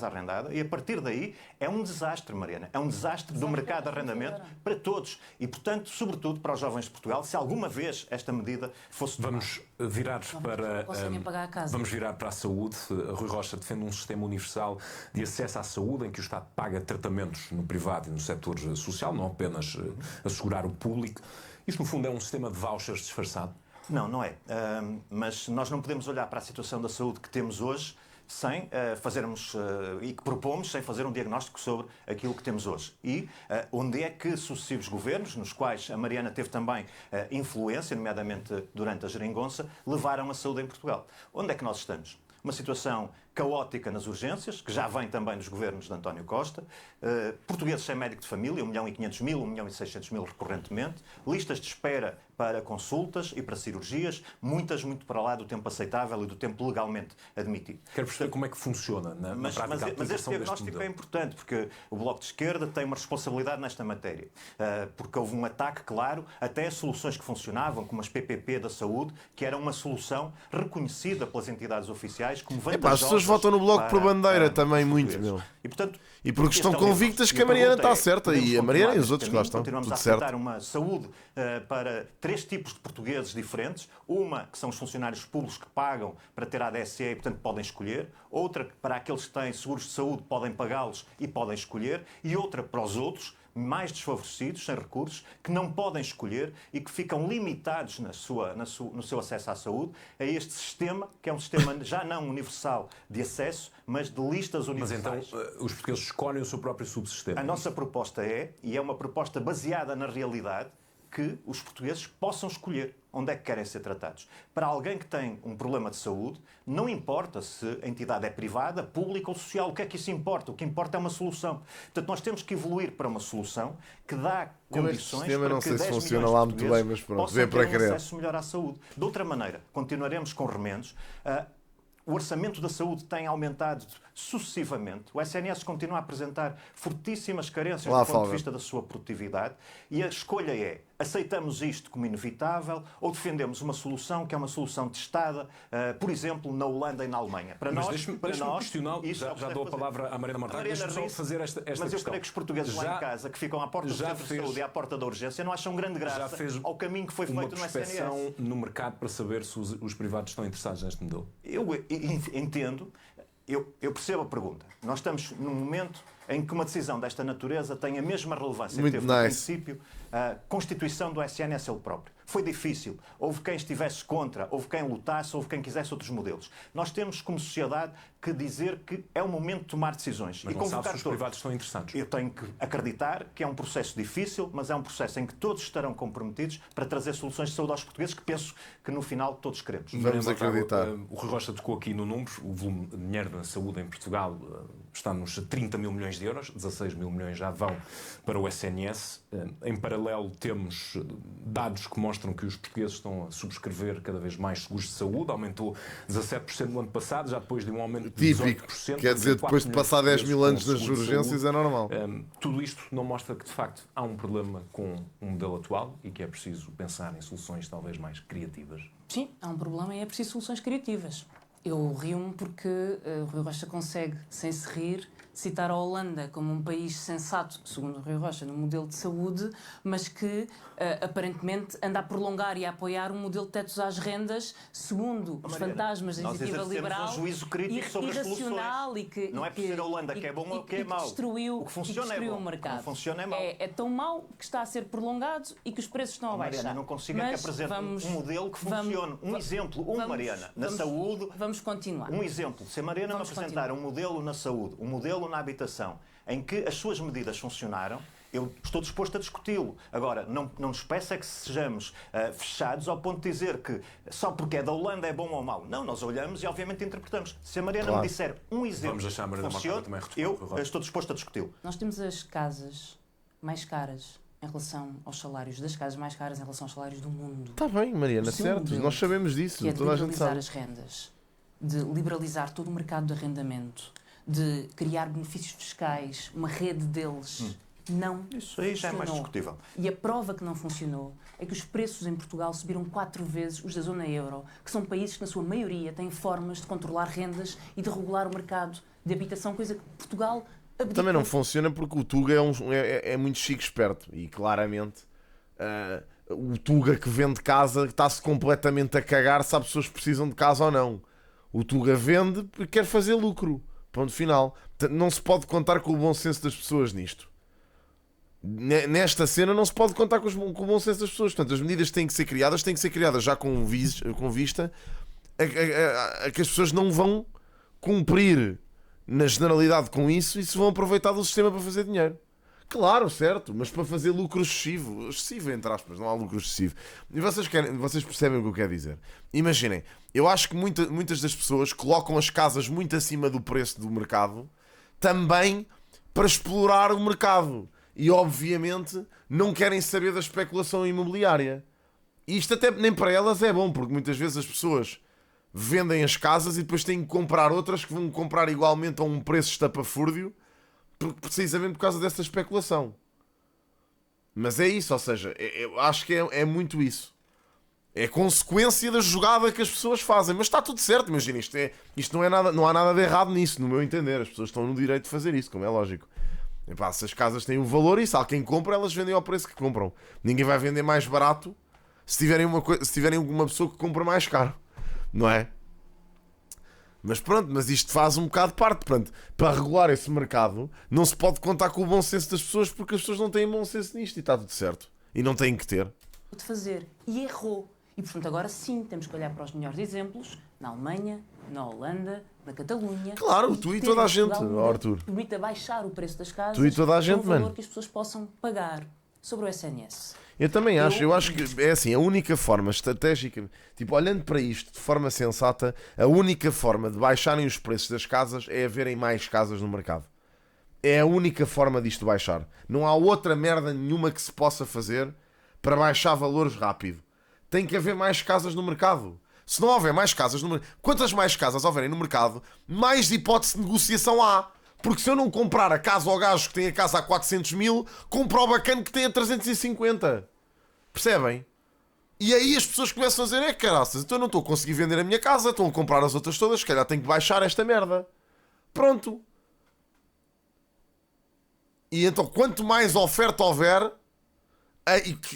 [SPEAKER 3] arrendada, e a partir daí é um desastre, Mariana. É um desastre do mercado de arrendamento para todos. E, portanto, sobretudo para os jovens de Portugal, se alguma vez esta medida fosse...
[SPEAKER 2] Vamos virar para...
[SPEAKER 4] pagar a casa.
[SPEAKER 2] Vamos virar para a saúde. Rui Rocha defende um sistema universal de acesso à saúde em que o Estado paga tratamentos no privado e no setor social, não apenas assegurar o público. Isto, no fundo, é um sistema de vouchers disfarçado?
[SPEAKER 3] Não é. Mas nós não podemos olhar para a situação da saúde que temos hoje sem fazermos, e que propomos, sem fazer um diagnóstico sobre aquilo que temos hoje. E onde é que sucessivos governos, nos quais a Mariana teve também influência, nomeadamente durante a geringonça, levaram a saúde em Portugal. Onde é que nós estamos? Uma situação caótica nas urgências, que já vem também dos governos de António Costa, portugueses sem médico de família, 1.500.000, 1.600.000 recorrentemente, listas de espera para consultas e para cirurgias, muitas muito para lá do tempo aceitável e do tempo legalmente admitido.
[SPEAKER 2] Quero perceber como é que funciona na prática
[SPEAKER 3] mas este diagnóstico é importante, porque o Bloco de Esquerda tem uma responsabilidade nesta matéria. Porque houve um ataque, claro, até a soluções que funcionavam, como as PPP da saúde, que era uma solução reconhecida pelas entidades oficiais como vantajosa.
[SPEAKER 1] As pessoas votam no Bloco por bandeira também muito, meu.
[SPEAKER 3] E, portanto,
[SPEAKER 1] e porque estão convictas que a Mariana está certa, e a Mariana e os outros gostam.
[SPEAKER 3] Continuamos a
[SPEAKER 1] tudo certo.
[SPEAKER 3] aceitar uma saúde para 3 tipos de portugueses diferentes. Uma, que são os funcionários públicos que pagam para ter a ADSE e, portanto, podem escolher. Outra, para aqueles que têm seguros de saúde, podem pagá-los e podem escolher. E outra, para os outros, mais desfavorecidos, sem recursos, que não podem escolher e que ficam limitados no seu acesso à saúde, a este sistema, que é um sistema já não universal de acesso, mas de listas universais.
[SPEAKER 2] Mas então os portugueses escolhem o seu próprio subsistema?
[SPEAKER 3] A nossa proposta e é uma proposta baseada na realidade, que os portugueses possam escolher onde é que querem ser tratados. Para alguém que tem um problema de saúde, não importa se a entidade é privada, pública ou social. O que é que isso importa? O que importa é uma solução. Portanto, nós temos que evoluir para uma solução que dá condições para
[SPEAKER 1] não
[SPEAKER 3] que
[SPEAKER 1] sei se
[SPEAKER 3] 10
[SPEAKER 1] funciona
[SPEAKER 3] milhões
[SPEAKER 1] lá
[SPEAKER 3] de
[SPEAKER 1] muito bem, mas
[SPEAKER 3] portugueses
[SPEAKER 1] pronto, vê
[SPEAKER 3] possam
[SPEAKER 1] para
[SPEAKER 3] ter um
[SPEAKER 1] querer.
[SPEAKER 3] acesso melhor à saúde. De outra maneira, continuaremos com remendos. O orçamento da saúde tem aumentado sucessivamente. O SNS continua a apresentar fortíssimas carências do ponto de vista da sua produtividade. E a escolha é: aceitamos isto como inevitável ou defendemos uma solução que é uma solução testada, por exemplo, na Holanda e na Alemanha? Para
[SPEAKER 2] mas
[SPEAKER 3] nós,
[SPEAKER 2] deixe-me questioná-lo. Já dou a palavra à Mariana Mortágua. Deixe-me só fazer esta
[SPEAKER 3] mas
[SPEAKER 2] questão.
[SPEAKER 3] eu creio que os portugueses lá em casa, que ficam à porta do centro de saúde e à porta da urgência, não acham grande graça ao caminho que foi feito no SNS.
[SPEAKER 2] Uma prospeção no mercado para saber se os privados estão interessados neste modelo?
[SPEAKER 3] Eu entendo, eu percebo a pergunta. Nós estamos num momento em que uma decisão desta natureza tem a mesma relevância que teve no princípio a constituição do SNS ele próprio. Foi difícil. Houve quem estivesse contra, houve quem lutasse, houve quem quisesse outros modelos. Nós temos, como sociedade, que dizer que é o momento de tomar decisões.
[SPEAKER 2] Mas
[SPEAKER 3] e
[SPEAKER 2] não
[SPEAKER 3] convocar
[SPEAKER 2] sabe se os privados estão interessados.
[SPEAKER 3] Eu tenho que acreditar que é um processo difícil, mas é um processo em que todos estarão comprometidos para trazer soluções de saúde aos portugueses, que penso que no final todos queremos.
[SPEAKER 1] Vamos acreditar.
[SPEAKER 2] O Rui Rocha tocou aqui no número. O volume de dinheiro na saúde em Portugal está nos 30 mil milhões de euros. 16 mil milhões já vão para o SNS. Em paralelo, temos dados que mostram que os portugueses estão a subscrever cada vez mais seguros de saúde. Aumentou 17% no ano passado, já depois de um aumento de 18%.
[SPEAKER 1] Quer dizer, depois de passar 10 mil anos nas urgências, é normal.
[SPEAKER 2] Tudo isto não mostra que, de facto, há um problema com o modelo atual e que é preciso pensar em soluções talvez mais criativas?
[SPEAKER 4] Sim, há um problema e é preciso soluções criativas. Eu rio-me porque o Rui Rocha consegue, sem se rir, citar a Holanda como um país sensato, segundo o Rui Rocha, no modelo de saúde, mas que aparentemente anda a prolongar e a apoiar um modelo de tetos às rendas, segundo os fantasmas da iniciativa liberal,
[SPEAKER 3] um juízo crítico sobre as
[SPEAKER 4] irracional
[SPEAKER 3] soluções.
[SPEAKER 4] E que
[SPEAKER 3] não é por ser a Holanda que é bom ou que é mau.
[SPEAKER 4] O
[SPEAKER 3] que funciona é bom.
[SPEAKER 4] O mercado.
[SPEAKER 3] O que não funciona é mau.
[SPEAKER 4] É tão mau que está a ser prolongado e que os preços estão a baixar.
[SPEAKER 3] Mariana, não consigo é que apresente um modelo que funcione. Mariana, na saúde...
[SPEAKER 4] Vamos continuar.
[SPEAKER 3] Um exemplo. Se a Mariana me apresentar um modelo na saúde, um modelo na habitação, em que as suas medidas funcionaram, eu estou disposto a discuti-lo. Agora, não nos peça que sejamos fechados ao ponto de dizer que só porque é da Holanda é bom ou mau. Não, nós olhamos e obviamente interpretamos. Se a Mariana me disser um exemplo que funcione, eu estou disposto a discuti-lo.
[SPEAKER 4] Nós temos as casas mais caras em relação aos salários, das casas mais caras em relação aos salários do mundo.
[SPEAKER 1] Está bem, Mariana, certo. Nós sabemos disso.
[SPEAKER 4] Que é de
[SPEAKER 1] toda a gente
[SPEAKER 4] liberalizar
[SPEAKER 1] sabe.
[SPEAKER 4] as rendas, de liberalizar todo o mercado de arrendamento, de criar benefícios fiscais, uma rede deles. Não
[SPEAKER 3] Isso aí já é mais discutível.
[SPEAKER 4] E a prova que não funcionou é que os preços em Portugal subiram 4 vezes os da zona euro, que são países que, na sua maioria, têm formas de controlar rendas e de regular o mercado de habitação, coisa que Portugal abdicou.
[SPEAKER 1] Também não funciona porque o Tuga é muito chique esperto e claramente o Tuga que vende casa está-se completamente a cagar se as pessoas precisam de casa ou não. O Tuga vende porque quer fazer lucro. Ponto final. Não se pode contar com o bom senso das pessoas nisto. Nesta cena não se pode contar com o bom senso das pessoas. Portanto, as medidas têm que ser criadas já com vista a que as pessoas não vão cumprir na generalidade com isso e se vão aproveitar do sistema para fazer dinheiro. Claro, certo, mas para fazer lucro excessivo entre aspas, não há lucro excessivo. E vocês percebem o que eu quero dizer. Imaginem, eu acho que muitas das pessoas colocam as casas muito acima do preço do mercado também para explorar o mercado. E obviamente não querem saber da especulação imobiliária. E isto até nem para elas é bom, porque muitas vezes as pessoas vendem as casas e depois têm que comprar outras que vão comprar igualmente a um preço estapafúrdio, precisamente por causa dessa especulação. Mas é isso, ou seja, eu acho que é muito isso. É consequência da jogada que as pessoas fazem. Mas está tudo certo, imagina, isto não há nada de errado nisso, no meu entender. As pessoas estão no direito de fazer isso, como é lógico. Epá, se as casas têm um valor e se alguém compra, elas vendem ao preço que compram. Ninguém vai vender mais barato se tiverem uma pessoa que compra mais caro. Não é? Mas pronto, mas isto faz um bocado de parte. Portanto, para regular esse mercado, não se pode contar com o bom senso das pessoas porque as pessoas não têm bom senso nisto e está tudo certo. E não têm que ter.
[SPEAKER 4] De fazer. E errou. E portanto agora sim temos que olhar para os melhores exemplos na Alemanha, na Holanda, na Catalunha.
[SPEAKER 1] Claro, tu e toda a gente, Arthur.
[SPEAKER 4] Permite baixar o preço das casas.
[SPEAKER 1] Tu e toda a gente,
[SPEAKER 4] um valor
[SPEAKER 1] mano.
[SPEAKER 4] Que as pessoas possam pagar sobre o SNS.
[SPEAKER 1] Eu também acho. Eu acho que é assim, a única forma estratégica, tipo, olhando para isto de forma sensata, a única forma de baixarem os preços das casas é haverem mais casas no mercado. É a única forma disto baixar. Não há outra merda nenhuma que se possa fazer para baixar valores rápido. Tem que haver mais casas no mercado. Se não houver mais casas no mercado, quantas mais casas houverem no mercado, mais hipótese de negociação há. Porque se eu não comprar a casa ao gajo que tem a casa a 400 mil, compro ao bacana que tem a 350. Percebem? E aí as pessoas começam a dizer: caraças, então eu não estou a conseguir vender a minha casa, estão a comprar as outras todas, se calhar tenho que baixar esta merda. Pronto. E então quanto mais oferta houver,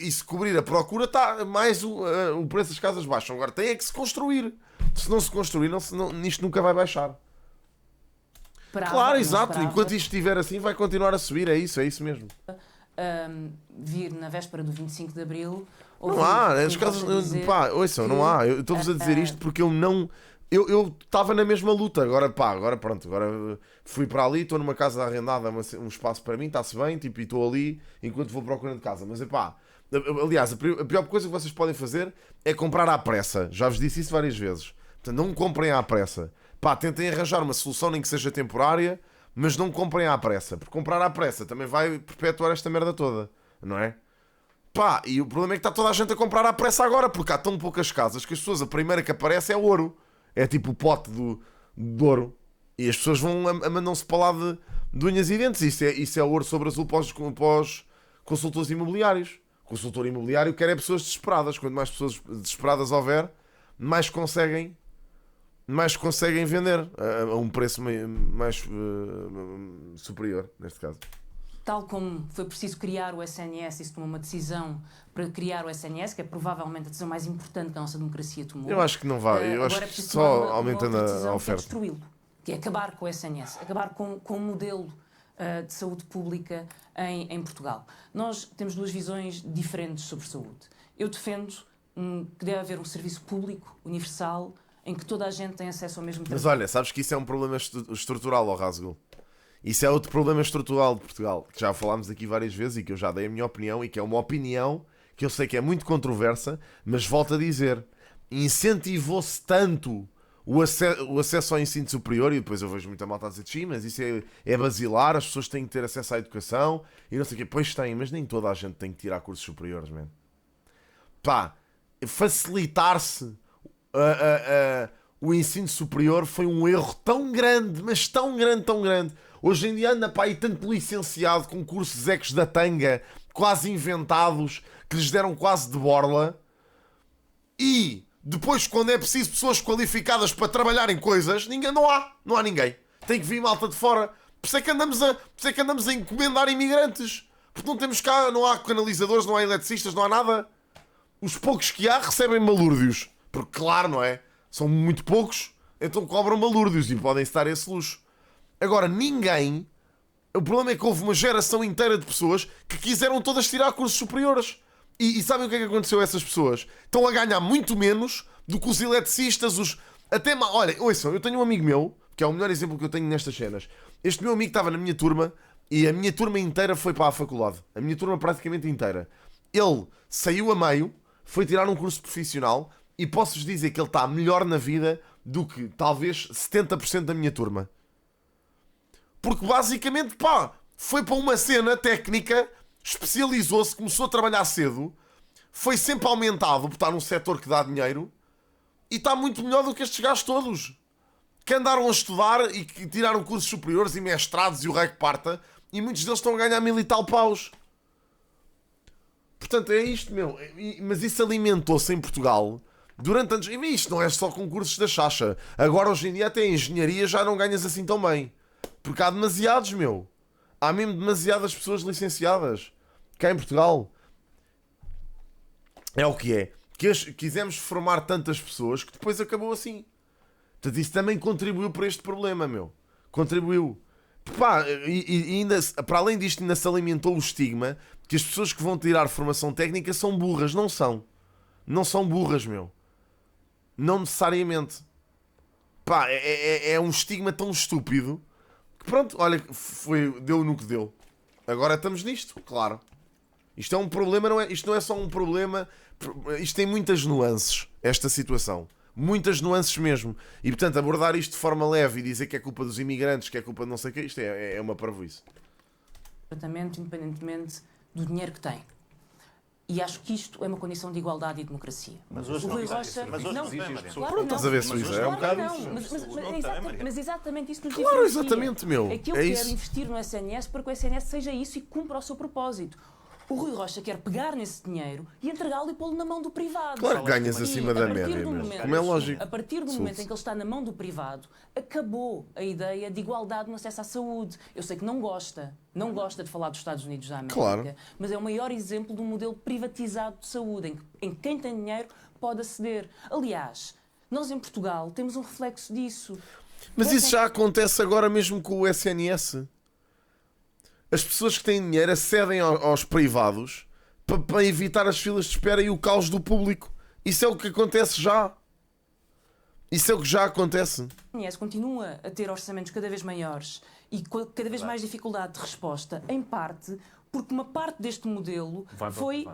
[SPEAKER 1] e se cobrir a procura, mais o preço das casas baixa. Agora tem é que se construir. Se não se construir, isto nunca vai baixar. Claro, exato. Enquanto isto estiver assim, vai continuar a subir. É isso mesmo.
[SPEAKER 4] Vir na véspera do 25 de Abril.
[SPEAKER 1] Não há, as casas. Pá, ouçam, não há. Eu estou-vos a dizer isto porque eu não. Eu estava na mesma luta. Agora pronto. Agora fui para ali, estou numa casa arrendada, um espaço para mim, está-se bem, tipo, e estou ali enquanto vou procurando casa. Mas aliás, a pior coisa que vocês podem fazer é comprar à pressa. Já vos disse isso várias vezes. Portanto, não comprem à pressa. Pá, tentem arranjar uma solução nem que seja temporária, mas não comprem à pressa. Porque comprar à pressa também vai perpetuar esta merda toda, não é? Pá, e o problema é que está toda a gente a comprar à pressa agora, porque há tão poucas casas que as pessoas, a primeira que aparece é ouro. É tipo o pote de ouro. E as pessoas mandam-se para lá de unhas e dentes. Isso é ouro sobre azul para os consultores imobiliários. O consultor imobiliário quer pessoas desesperadas. Quanto mais pessoas desesperadas houver, mais conseguem mais conseguem vender a um preço mais superior, neste caso.
[SPEAKER 4] Tal como foi preciso criar o SNS e se tomou uma decisão para criar o SNS, que é provavelmente a decisão mais importante que a nossa democracia tomou.
[SPEAKER 1] Eu acho que não vai. Eu acho
[SPEAKER 4] Agora é
[SPEAKER 1] que
[SPEAKER 4] preciso
[SPEAKER 1] só
[SPEAKER 4] tomar uma
[SPEAKER 1] aumentando
[SPEAKER 4] outra decisão,
[SPEAKER 1] a
[SPEAKER 4] que é
[SPEAKER 1] oferta.
[SPEAKER 4] destruí-lo, que é acabar com o SNS, acabar com o modelo de saúde pública em Portugal. Nós temos duas visões diferentes sobre saúde. Eu defendo que deve haver um serviço público, universal, em que toda a gente tem acesso ao mesmo
[SPEAKER 1] Mas
[SPEAKER 4] tratamento.
[SPEAKER 1] olha, sabes que isso é um problema estrutural ao Rasgul. Isso é outro problema estrutural de Portugal, que já falámos aqui várias vezes e que eu já dei a minha opinião, e que é uma opinião que eu sei que é muito controversa, mas volto a dizer, incentivou-se tanto o acesso ao ensino superior, e depois eu vejo muita malta a dizer, sim, mas isso é basilar, as pessoas têm que ter acesso à educação, e não sei o quê. Pois têm, mas nem toda a gente tem que tirar cursos superiores, man. Pá, facilitar-se o ensino superior foi um erro tão grande, mas tão grande, tão grande. Hoje em dia anda para aí tanto licenciado com cursos ecos da tanga, quase inventados, que lhes deram quase de borla. E depois, quando é preciso pessoas qualificadas para trabalhar em coisas, não há ninguém. Tem que vir malta de fora. Por isso é que andamos a encomendar imigrantes. Porque não temos cá, não há canalizadores, não há eletricistas, não há nada. Os poucos que há recebem balúrdios. Porque, claro, não é? São muito poucos, então cobram balúrdios e podem estar esse luxo. Agora, ninguém... O problema é que houve uma geração inteira de pessoas que quiseram todas tirar cursos superiores. E sabem o que é que aconteceu a essas pessoas? Estão a ganhar muito menos do que os eletricistas, Olha, ouçam, eu tenho um amigo meu, que é o melhor exemplo que eu tenho nestas cenas. Este meu amigo estava na minha turma e a minha turma inteira foi para a faculdade. A minha turma praticamente inteira. Ele saiu a meio, foi tirar um curso profissional e posso-vos dizer que ele está melhor na vida do que talvez 70% da minha turma. Porque basicamente, foi para uma cena técnica, especializou-se, começou a trabalhar cedo, foi sempre aumentado por estar num setor que dá dinheiro e está muito melhor do que estes gajos todos. Que andaram a estudar e que tiraram cursos superiores e mestrados e o rei que parta, e muitos deles estão a ganhar 1000 e tal paus. Portanto, é isto, meu. Mas isso alimentou-se em Portugal durante anos. E isto não é só concursos da chacha. Agora, hoje em dia, até em engenharia já não ganhas assim tão bem. Porque há demasiados, meu. Há mesmo demasiadas pessoas licenciadas cá em Portugal. É o que é. Quisemos formar tantas pessoas que depois acabou assim. Portanto, isso também contribuiu para este problema, meu. Contribuiu. E ainda, para além disto, ainda se alimentou o estigma que as pessoas que vão tirar formação técnica são burras. Não são. Não são burras, meu. Não necessariamente. É um estigma tão estúpido que pronto, olha, deu no que deu. Agora estamos nisto, claro. Isto é um problema, isto não é só um problema. Isto tem muitas nuances, esta situação. Muitas nuances mesmo. E portanto, abordar isto de forma leve e dizer que é culpa dos imigrantes, que é culpa de não sei o quê, isto é uma parvoíce.
[SPEAKER 4] Tratamento independentemente do dinheiro que tem. E acho que isto é uma condição de igualdade e democracia.
[SPEAKER 3] Mas hoje
[SPEAKER 4] o
[SPEAKER 3] não
[SPEAKER 4] Rui
[SPEAKER 3] existe.
[SPEAKER 4] Rocha...
[SPEAKER 3] Mas hoje
[SPEAKER 4] não,
[SPEAKER 3] não tem, Maria.
[SPEAKER 4] claro
[SPEAKER 1] Pronto,
[SPEAKER 4] que
[SPEAKER 1] estás a ver, Suíça, é um bocado
[SPEAKER 4] não,
[SPEAKER 1] isso.
[SPEAKER 4] mas exatamente isso nos
[SPEAKER 1] Claro,
[SPEAKER 4] diferencia.
[SPEAKER 1] exatamente, meu.
[SPEAKER 4] É que eu
[SPEAKER 1] É
[SPEAKER 4] quero
[SPEAKER 1] isso.
[SPEAKER 4] investir no SNS para que o SNS seja isso e cumpra o seu propósito. O Rui Rocha quer pegar nesse dinheiro e entregá-lo e pô-lo na mão do privado.
[SPEAKER 1] Claro que ganhas
[SPEAKER 4] E
[SPEAKER 1] acima
[SPEAKER 4] a
[SPEAKER 1] da
[SPEAKER 4] partir
[SPEAKER 1] média,
[SPEAKER 4] do
[SPEAKER 1] meu.
[SPEAKER 4] momento-
[SPEAKER 1] Como é lógico.
[SPEAKER 4] A partir do momento em que ele está na mão do privado, acabou a ideia de igualdade no acesso à saúde. Eu sei que não gosta de falar dos Estados Unidos da América,
[SPEAKER 1] Claro.
[SPEAKER 4] mas é o maior exemplo de um modelo privatizado de saúde, em que quem tem dinheiro pode aceder. Aliás, nós em Portugal temos um reflexo disso.
[SPEAKER 1] Mas isso já acontece agora mesmo com o SNS. As pessoas que têm dinheiro acedem aos privados para evitar as filas de espera e o caos do público. Isso é o que acontece já. Isso é o que já acontece.
[SPEAKER 4] O SNS continua a ter orçamentos cada vez maiores e com cada vez mais dificuldade de resposta, em parte porque uma parte deste modelo foi...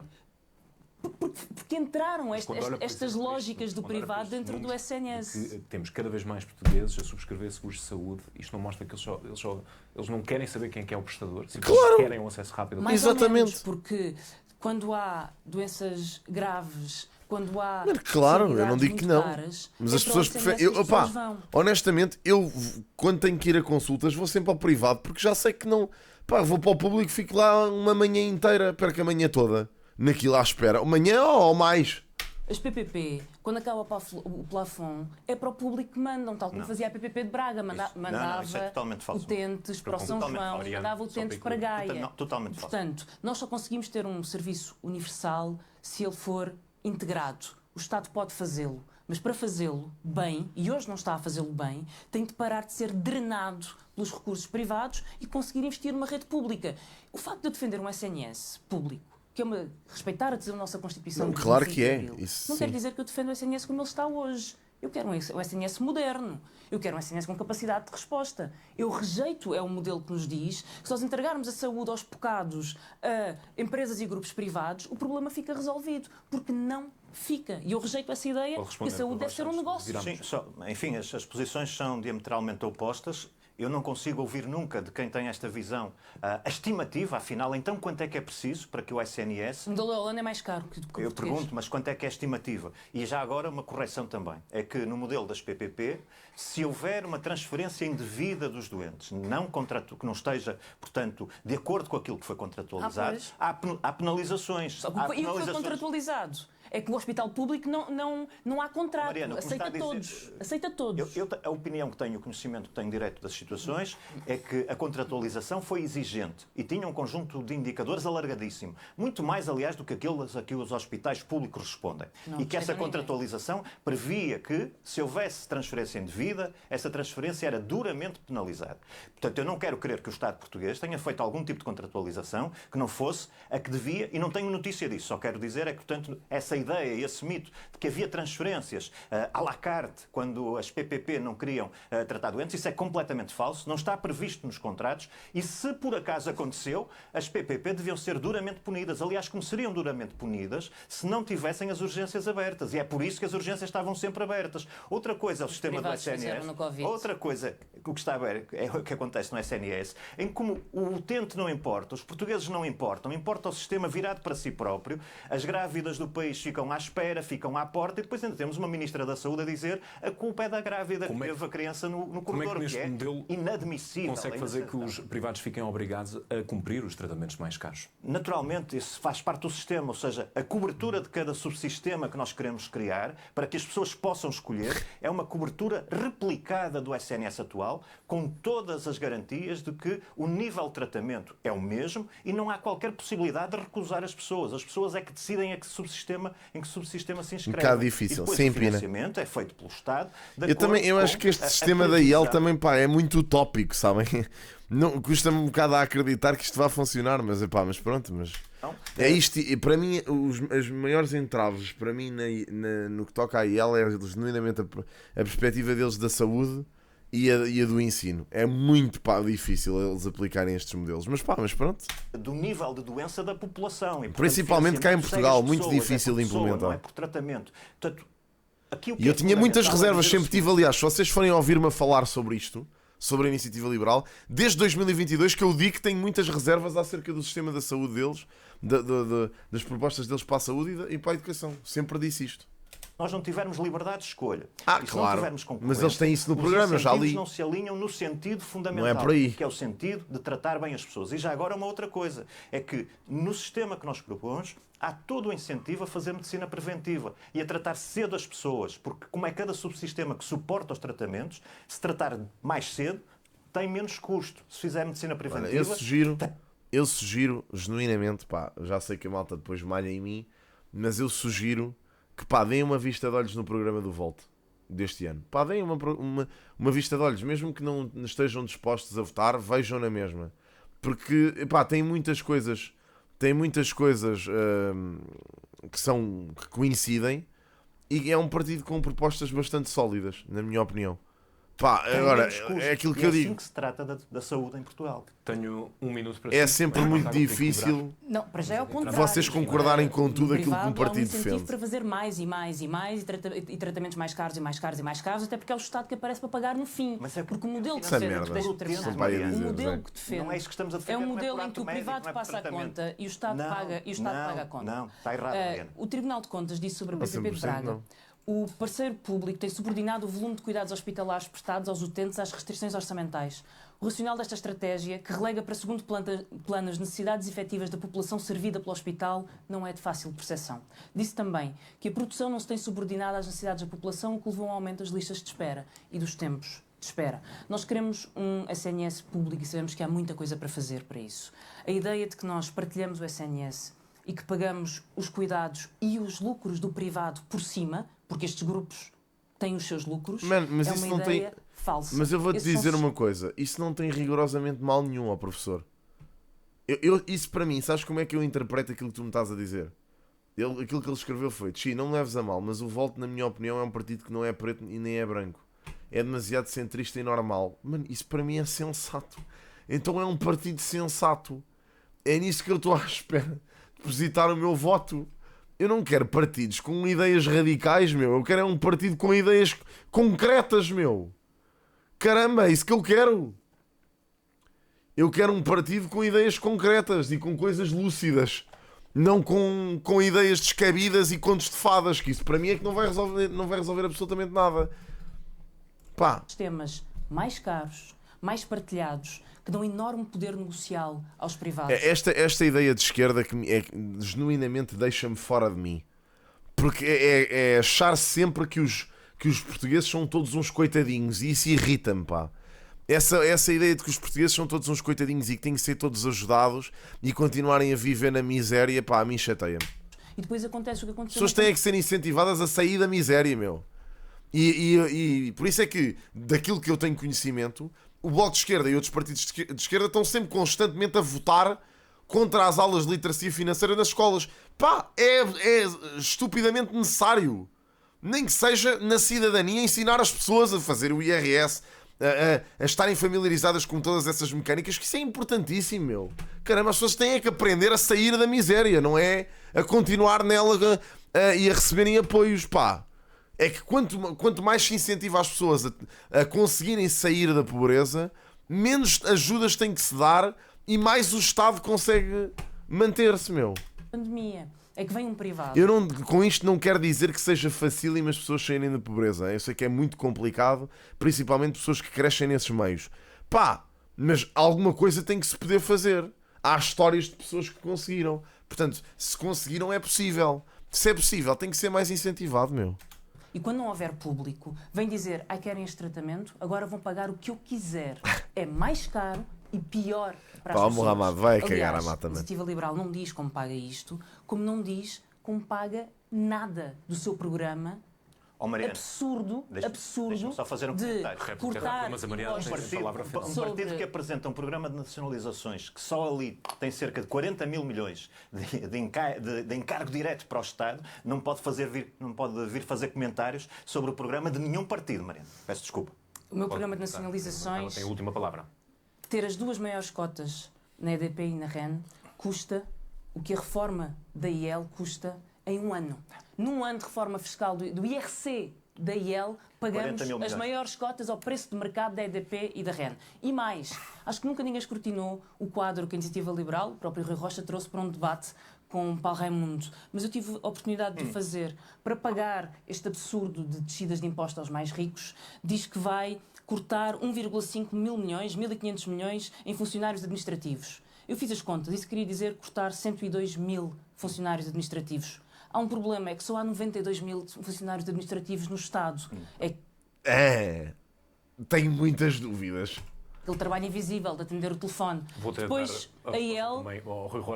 [SPEAKER 4] Porque entraram estas lógicas do privado dentro do SNS.
[SPEAKER 2] Que temos cada vez mais portugueses a subscrever seguros de saúde. Isto não mostra que eles não querem saber quem é que é o prestador. Simplesmente querem um acesso rápido.
[SPEAKER 4] Mais ou
[SPEAKER 1] Exatamente.
[SPEAKER 4] menos, porque quando há doenças graves, quando há...
[SPEAKER 1] Claro, eu não digo que não.
[SPEAKER 4] Caras,
[SPEAKER 1] Mas as
[SPEAKER 4] é para o
[SPEAKER 1] pessoas
[SPEAKER 4] SNS
[SPEAKER 1] preferem.
[SPEAKER 4] que as pessoas vão.
[SPEAKER 1] Honestamente, eu quando tenho que ir a consultas vou sempre ao privado porque já sei que não. Vou para o público, fico lá uma manhã inteira, perco a manhã toda naquilo à espera. Amanhã ou mais.
[SPEAKER 4] As PPP, quando acaba o plafond, é para o público que mandam, tal como fazia a PPP de Braga. Mandava
[SPEAKER 3] isso é totalmente falso.
[SPEAKER 4] utentes para o São João, mandava utentes para Gaia.
[SPEAKER 3] Totalmente falso.
[SPEAKER 4] Portanto, nós só conseguimos ter um serviço universal se ele for integrado. O Estado pode fazê-lo, mas para fazê-lo bem, e hoje não está a fazê-lo bem, tem de parar de ser drenado pelos recursos privados e conseguir investir numa rede pública. O facto de eu defender um SNS público, que é respeitar a nossa Constituição...
[SPEAKER 1] Não, claro que é. Isso,
[SPEAKER 4] não quer dizer que eu defendo o SNS como ele está hoje. Eu quero um SNS moderno. Eu quero um SNS com capacidade de resposta. Eu rejeito o modelo que nos diz que se nós entregarmos a saúde aos bocados a empresas e grupos privados, o problema fica resolvido. Porque não fica. E eu rejeito essa ideia que a saúde deve ser um negócio.
[SPEAKER 3] Sim, enfim, as posições são diametralmente opostas. Eu não consigo ouvir nunca de quem tem esta visão a estimativa, afinal, então quanto é que é preciso para que o SNS...
[SPEAKER 4] O modelo da Holanda é mais caro que o português.
[SPEAKER 3] Eu pergunto, mas quanto é que é a estimativa? E já agora uma correção também. É que no modelo das PPP, se houver uma transferência indevida dos doentes, que não esteja, portanto, de acordo com aquilo que foi contratualizado, há penalizações.
[SPEAKER 4] E o que foi contratualizado? É que no hospital público não há contrato.
[SPEAKER 3] Mariana,
[SPEAKER 4] aceita todos. Aceita todos.
[SPEAKER 3] A opinião que tenho, o conhecimento que tenho direito das situações, é que a contratualização foi exigente e tinha um conjunto de indicadores alargadíssimo. Muito mais, aliás, do que aqueles a que os hospitais públicos respondem. E que essa contratualização previa que, se houvesse transferência indevida, essa transferência era duramente penalizada. Portanto, eu não quero crer que o Estado português tenha feito algum tipo de contratualização que não fosse a que devia, e não tenho notícia disso. Só quero dizer é que, portanto, essa ideia, esse mito de que havia transferências à la carte quando as PPP não queriam tratar doentes, isso é completamente falso, não está previsto nos contratos e se por acaso aconteceu, as PPP deviam ser duramente punidas. Aliás, como seriam duramente punidas se não tivessem as urgências abertas e é por isso que as urgências estavam sempre abertas. Outra coisa é o sistema do SNS, outra coisa o que está aberto é o que acontece no SNS, em como o utente não importa, os portugueses não importam, importa o sistema virado para si próprio, as grávidas do país ficam à espera, ficam à porta e depois ainda temos uma Ministra da Saúde a dizer a culpa é da grávida que teve a criança no corredor,
[SPEAKER 2] que é
[SPEAKER 3] inadmissível.
[SPEAKER 2] Consegue fazer que os privados fiquem obrigados a cumprir os tratamentos mais caros?
[SPEAKER 3] Naturalmente, isso faz parte do sistema, ou seja, a cobertura de cada subsistema que nós queremos criar para que as pessoas possam escolher é uma cobertura replicada do SNS atual, com todas as garantias de que o nível de tratamento é o mesmo e não há qualquer possibilidade de recusar as pessoas. As pessoas é que decidem em que subsistema se inscreve.
[SPEAKER 1] Um bocado difícil,
[SPEAKER 3] sim, o financiamento é feito pelo Estado.
[SPEAKER 1] Eu acho que este sistema da IEL também é muito utópico, sabem? Não, custa-me um bocado a acreditar que isto vai funcionar, mas pronto, é isto. E para mim, as maiores entraves para mim no que toca à IEL é genuinamente a perspectiva deles da saúde e a do ensino. É muito difícil eles aplicarem estes modelos. Mas pronto.
[SPEAKER 3] Do nível de doença da população. E, portanto,
[SPEAKER 1] principalmente cá em Portugal, muito difícil de implementar.
[SPEAKER 3] Não é por tratamento. Portanto,
[SPEAKER 1] e eu tinha muitas reservas, sempre tive, aliás, se vocês forem ouvir-me a falar sobre isto, sobre a iniciativa liberal, desde 2022 que eu digo que tenho muitas reservas acerca do sistema da saúde deles, das propostas deles para a saúde e para a educação. Sempre disse isto.
[SPEAKER 3] Nós não tivermos liberdade de escolha.
[SPEAKER 1] Claro, mas eles têm isso no programa, já li.
[SPEAKER 3] Os não se alinham no sentido fundamental,
[SPEAKER 1] não é por aí.
[SPEAKER 3] Que é o sentido de tratar bem as pessoas. E já agora uma outra coisa, é que no sistema que nós propomos, há todo o incentivo a fazer medicina preventiva e a tratar cedo as pessoas, porque como é cada subsistema que suporta os tratamentos, se tratar mais cedo, tem menos custo. Se fizer medicina preventiva...
[SPEAKER 1] Eu sugiro, genuinamente, já sei que a malta depois malha em mim, mas eu sugiro que deem uma vista de olhos no programa do Volt deste ano. Deem uma vista de olhos, mesmo que não estejam dispostos a votar, vejam na mesma. Porque tem muitas coisas que coincidem e é um partido com propostas bastante sólidas, na minha opinião. Agora, é aquilo que eu digo.
[SPEAKER 3] É assim que se trata da saúde em Portugal.
[SPEAKER 2] Tenho um minuto para
[SPEAKER 1] sempre muito difícil.
[SPEAKER 4] Não, para já é o contrário.
[SPEAKER 1] Vocês concordarem com tudo aquilo que um partido defende.
[SPEAKER 4] Para fazer mais e mais e mais e tratamentos mais caros e mais caros e mais caros, até porque é o Estado que aparece para pagar no fim.
[SPEAKER 3] Mas é
[SPEAKER 4] porque o modelo que defende, o modelo que defende
[SPEAKER 3] não é isso que estamos a defender,
[SPEAKER 4] é um modelo em que o privado passa a conta e o Estado paga a conta.
[SPEAKER 3] Não, está errado, Mariana.
[SPEAKER 4] O Tribunal de Contas disse sobre a PPP de Braga. O parceiro público tem subordinado o volume de cuidados hospitalares prestados aos utentes às restrições orçamentais. O racional desta estratégia, que relega para segundo plano as necessidades efetivas da população servida pelo hospital, não é de fácil percepção. Disse também que a produção não se tem subordinado às necessidades da população, o que levou a um aumento das listas de espera e dos tempos de espera. Nós queremos um SNS público e sabemos que há muita coisa para fazer para isso. A ideia de que nós partilhamos o SNS e que pagamos os cuidados e os lucros do privado por cima, porque estes grupos têm os seus lucros,
[SPEAKER 1] Mas
[SPEAKER 4] é
[SPEAKER 1] isso
[SPEAKER 4] uma
[SPEAKER 1] não
[SPEAKER 4] ideia
[SPEAKER 1] tem...
[SPEAKER 4] falsa.
[SPEAKER 1] Mas eu vou-te
[SPEAKER 4] Esses
[SPEAKER 1] dizer
[SPEAKER 4] são...
[SPEAKER 1] uma coisa. Isso não tem rigorosamente mal nenhum, ó professor. Isso para mim, sabes como é que eu interpreto aquilo que tu me estás a dizer? Aquilo que ele escreveu foi: Xi, não me leves a mal, mas o Volt, na minha opinião, é um partido que não é preto e nem é branco. É demasiado centrista e normal. Mano, isso para mim é sensato. Então é um partido sensato. É nisso que eu estou à espera. Depositar o meu voto. Eu não quero partidos com ideias radicais, meu. Eu quero um partido com ideias concretas, meu. Caramba, é isso que eu quero. Eu quero um partido com ideias concretas e com coisas lúcidas. Não com ideias descabidas e contos de fadas, que isso para mim é que não vai resolver absolutamente nada. Pá.
[SPEAKER 4] Sistemas mais caros, mais partilhados, que dão enorme poder negocial aos privados.
[SPEAKER 1] Esta ideia de esquerda que genuinamente deixa-me fora de mim. Porque é achar sempre que os portugueses são todos uns coitadinhos, e isso irrita-me, pá. Essa ideia de que os portugueses são todos uns coitadinhos e que têm que ser todos ajudados e continuarem a viver na miséria, pá, a mim chateia-me.
[SPEAKER 4] E depois acontece o que
[SPEAKER 1] As
[SPEAKER 4] aconteceu.
[SPEAKER 1] pessoas têm que ser incentivadas a sair da miséria, meu. E por isso é que, daquilo que eu tenho conhecimento, o Bloco de Esquerda e outros partidos de esquerda estão sempre constantemente a votar contra as aulas de literacia financeira nas escolas. Pá, é estupidamente necessário. Nem que seja na cidadania ensinar as pessoas a fazer o IRS, a estarem familiarizadas com todas essas mecânicas, que isso é importantíssimo, meu. Caramba, as pessoas têm que aprender a sair da miséria, não é a continuar nela e a receberem apoios, pá. É que quanto mais se incentiva as pessoas a conseguirem sair da pobreza, menos ajudas tem que se dar e mais o Estado consegue manter-se, meu.
[SPEAKER 4] Pandemia. É que vem um privado.
[SPEAKER 1] Com isto não quero dizer que seja facílimo as pessoas saírem da pobreza. Eu sei que é muito complicado, principalmente pessoas que crescem nesses meios. Pá, mas alguma coisa tem que se poder fazer. Há histórias de pessoas que conseguiram. Portanto, se conseguiram é possível. Se é possível, tem que ser mais incentivado, meu.
[SPEAKER 4] E quando não houver público, vem dizer: ai, querem este tratamento? Agora vão pagar o que eu quiser. É mais caro e pior para as
[SPEAKER 1] Pá,
[SPEAKER 4] pessoas.
[SPEAKER 1] Mohamed, vai
[SPEAKER 4] Aliás,
[SPEAKER 1] cagar a mata,
[SPEAKER 4] a Iniciativa Liberal não diz como paga isto, como não diz como paga nada do seu programa.
[SPEAKER 3] Mariana,
[SPEAKER 4] Absurdo
[SPEAKER 3] deixa-me só fazer um
[SPEAKER 4] de
[SPEAKER 3] comentário.
[SPEAKER 4] cortar
[SPEAKER 2] Mas a Mariana tem
[SPEAKER 4] impostos.
[SPEAKER 2] a palavra final.
[SPEAKER 3] Um partido que apresenta um programa de nacionalizações que só ali tem cerca de 40 mil milhões de encargo direto para o Estado, não pode vir fazer comentários sobre o programa de nenhum partido, Mariana. Peço desculpa.
[SPEAKER 4] O meu programa de
[SPEAKER 2] Ela
[SPEAKER 4] nacionalizações,
[SPEAKER 2] tem a última palavra.
[SPEAKER 4] ter as duas maiores cotas na EDP e na REN, custa o que a reforma da IEL custa em um ano. Num ano de reforma fiscal do IRC da IEL, pagamos as maiores cotas ao preço de mercado da EDP e da REN. E mais, acho que nunca ninguém escrutinou o quadro que a Iniciativa Liberal, o próprio Rui Rocha, trouxe para um debate com Paulo Raimundo, mas eu tive a oportunidade de o fazer. Para pagar este absurdo de descidas de impostos aos mais ricos, diz que vai cortar 1,5 mil milhões, 1.500 milhões em funcionários administrativos. Eu fiz as contas, isso queria dizer cortar 102 mil funcionários administrativos. Há um problema, é que só há 92 mil funcionários administrativos no Estado.
[SPEAKER 1] Tenho muitas dúvidas.
[SPEAKER 4] Aquele trabalho invisível de atender o telefone. Depois, a IEL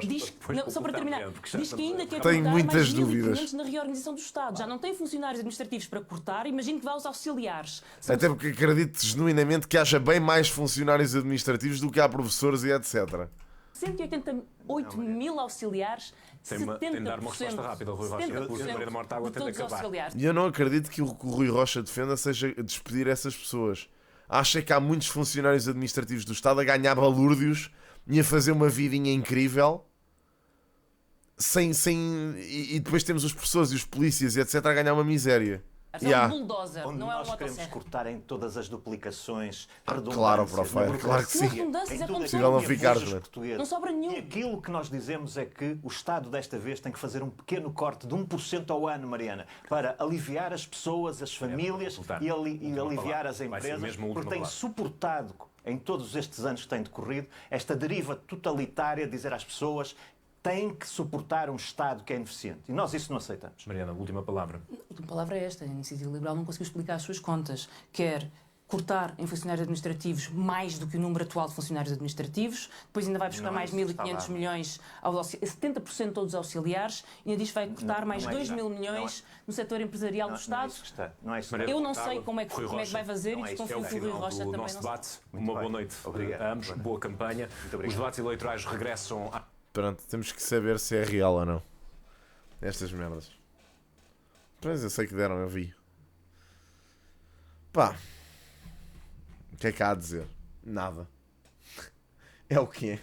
[SPEAKER 4] diz que, não, só para terminar, diz que ainda quer cortar mais 1.500 na reorganização do Estado. Já não tem funcionários administrativos para cortar, imagino que vá aos auxiliares.
[SPEAKER 1] Até porque acredito genuinamente que haja bem mais funcionários administrativos do que há professores e etc.
[SPEAKER 4] 188 mil auxiliares, 70%.
[SPEAKER 2] Tem de dar uma resposta rápida, Rui Rocha. Porque a Mariana Mortágua tem de acabar.
[SPEAKER 1] E eu não acredito que o que o Rui Rocha defenda seja despedir essas pessoas. Acha que há muitos funcionários administrativos do Estado a ganhar balúrdios e a fazer uma vidinha incrível e depois temos os professores e os polícias e etc. a ganhar uma miséria.
[SPEAKER 4] É
[SPEAKER 1] Yeah.
[SPEAKER 4] um bulldozer,
[SPEAKER 3] Onde
[SPEAKER 4] não é uma
[SPEAKER 3] nós queremos
[SPEAKER 4] motosserra.
[SPEAKER 3] cortar em todas as duplicações, redundâncias,
[SPEAKER 1] claro, profe, claro que sim.
[SPEAKER 4] Redundâncias é como
[SPEAKER 1] Possível não ficar,
[SPEAKER 3] os
[SPEAKER 1] né?
[SPEAKER 3] portugueses.
[SPEAKER 4] Não sobra nenhum.
[SPEAKER 3] E aquilo que nós dizemos é que o Estado desta vez tem que fazer um pequeno corte de 1% ao ano, Mariana, para aliviar as pessoas, as famílias
[SPEAKER 2] Sultano,
[SPEAKER 3] e
[SPEAKER 2] última
[SPEAKER 3] aliviar
[SPEAKER 2] palavra.
[SPEAKER 3] as
[SPEAKER 2] Vai ser
[SPEAKER 3] empresas,
[SPEAKER 2] mesmo a última
[SPEAKER 3] porque tem
[SPEAKER 2] palavra.
[SPEAKER 3] suportado, em todos estes anos que têm decorrido, esta deriva totalitária de dizer às pessoas têm que suportar um Estado que é ineficiente. E nós isso não aceitamos.
[SPEAKER 2] Mariana, última palavra.
[SPEAKER 4] A palavra é esta: a Iniciativa Liberal não conseguiu explicar as suas contas. Quer cortar em funcionários administrativos mais do que o número atual de funcionários administrativos, depois ainda vai buscar
[SPEAKER 3] Não é
[SPEAKER 4] mais
[SPEAKER 3] isso que está
[SPEAKER 4] 1.500
[SPEAKER 3] lá.
[SPEAKER 4] milhões aos 70% de todos os auxiliares, e ainda diz que vai cortar
[SPEAKER 3] Não,
[SPEAKER 4] mais
[SPEAKER 3] não é
[SPEAKER 4] 2
[SPEAKER 3] isso.
[SPEAKER 4] mil milhões no setor empresarial do
[SPEAKER 3] Não é
[SPEAKER 4] Estado.
[SPEAKER 3] isso que está. Não é isso que
[SPEAKER 2] Mariana,
[SPEAKER 3] está.
[SPEAKER 4] Eu não
[SPEAKER 2] Água,
[SPEAKER 4] sei como é que
[SPEAKER 2] Rui
[SPEAKER 4] vai
[SPEAKER 2] Rocha.
[SPEAKER 4] fazer
[SPEAKER 3] Não
[SPEAKER 4] e
[SPEAKER 3] é isso.
[SPEAKER 2] É
[SPEAKER 4] desconfio
[SPEAKER 2] o
[SPEAKER 4] que o Rui
[SPEAKER 2] final
[SPEAKER 4] Rocha
[SPEAKER 2] do
[SPEAKER 4] também
[SPEAKER 2] nosso
[SPEAKER 4] não
[SPEAKER 2] debate.
[SPEAKER 3] Muito
[SPEAKER 2] Uma
[SPEAKER 3] bem.
[SPEAKER 2] boa noite
[SPEAKER 3] Obrigado.
[SPEAKER 2] a ambos.
[SPEAKER 3] Boa noite.
[SPEAKER 2] Boa campanha.
[SPEAKER 3] obrigado.
[SPEAKER 2] Os debates eleitorais regressam
[SPEAKER 1] Pronto, temos que saber se é real ou não. Estas merdas. Mas eu sei que deram, eu vi. Pá. O que é que há a dizer? Nada. É o que é.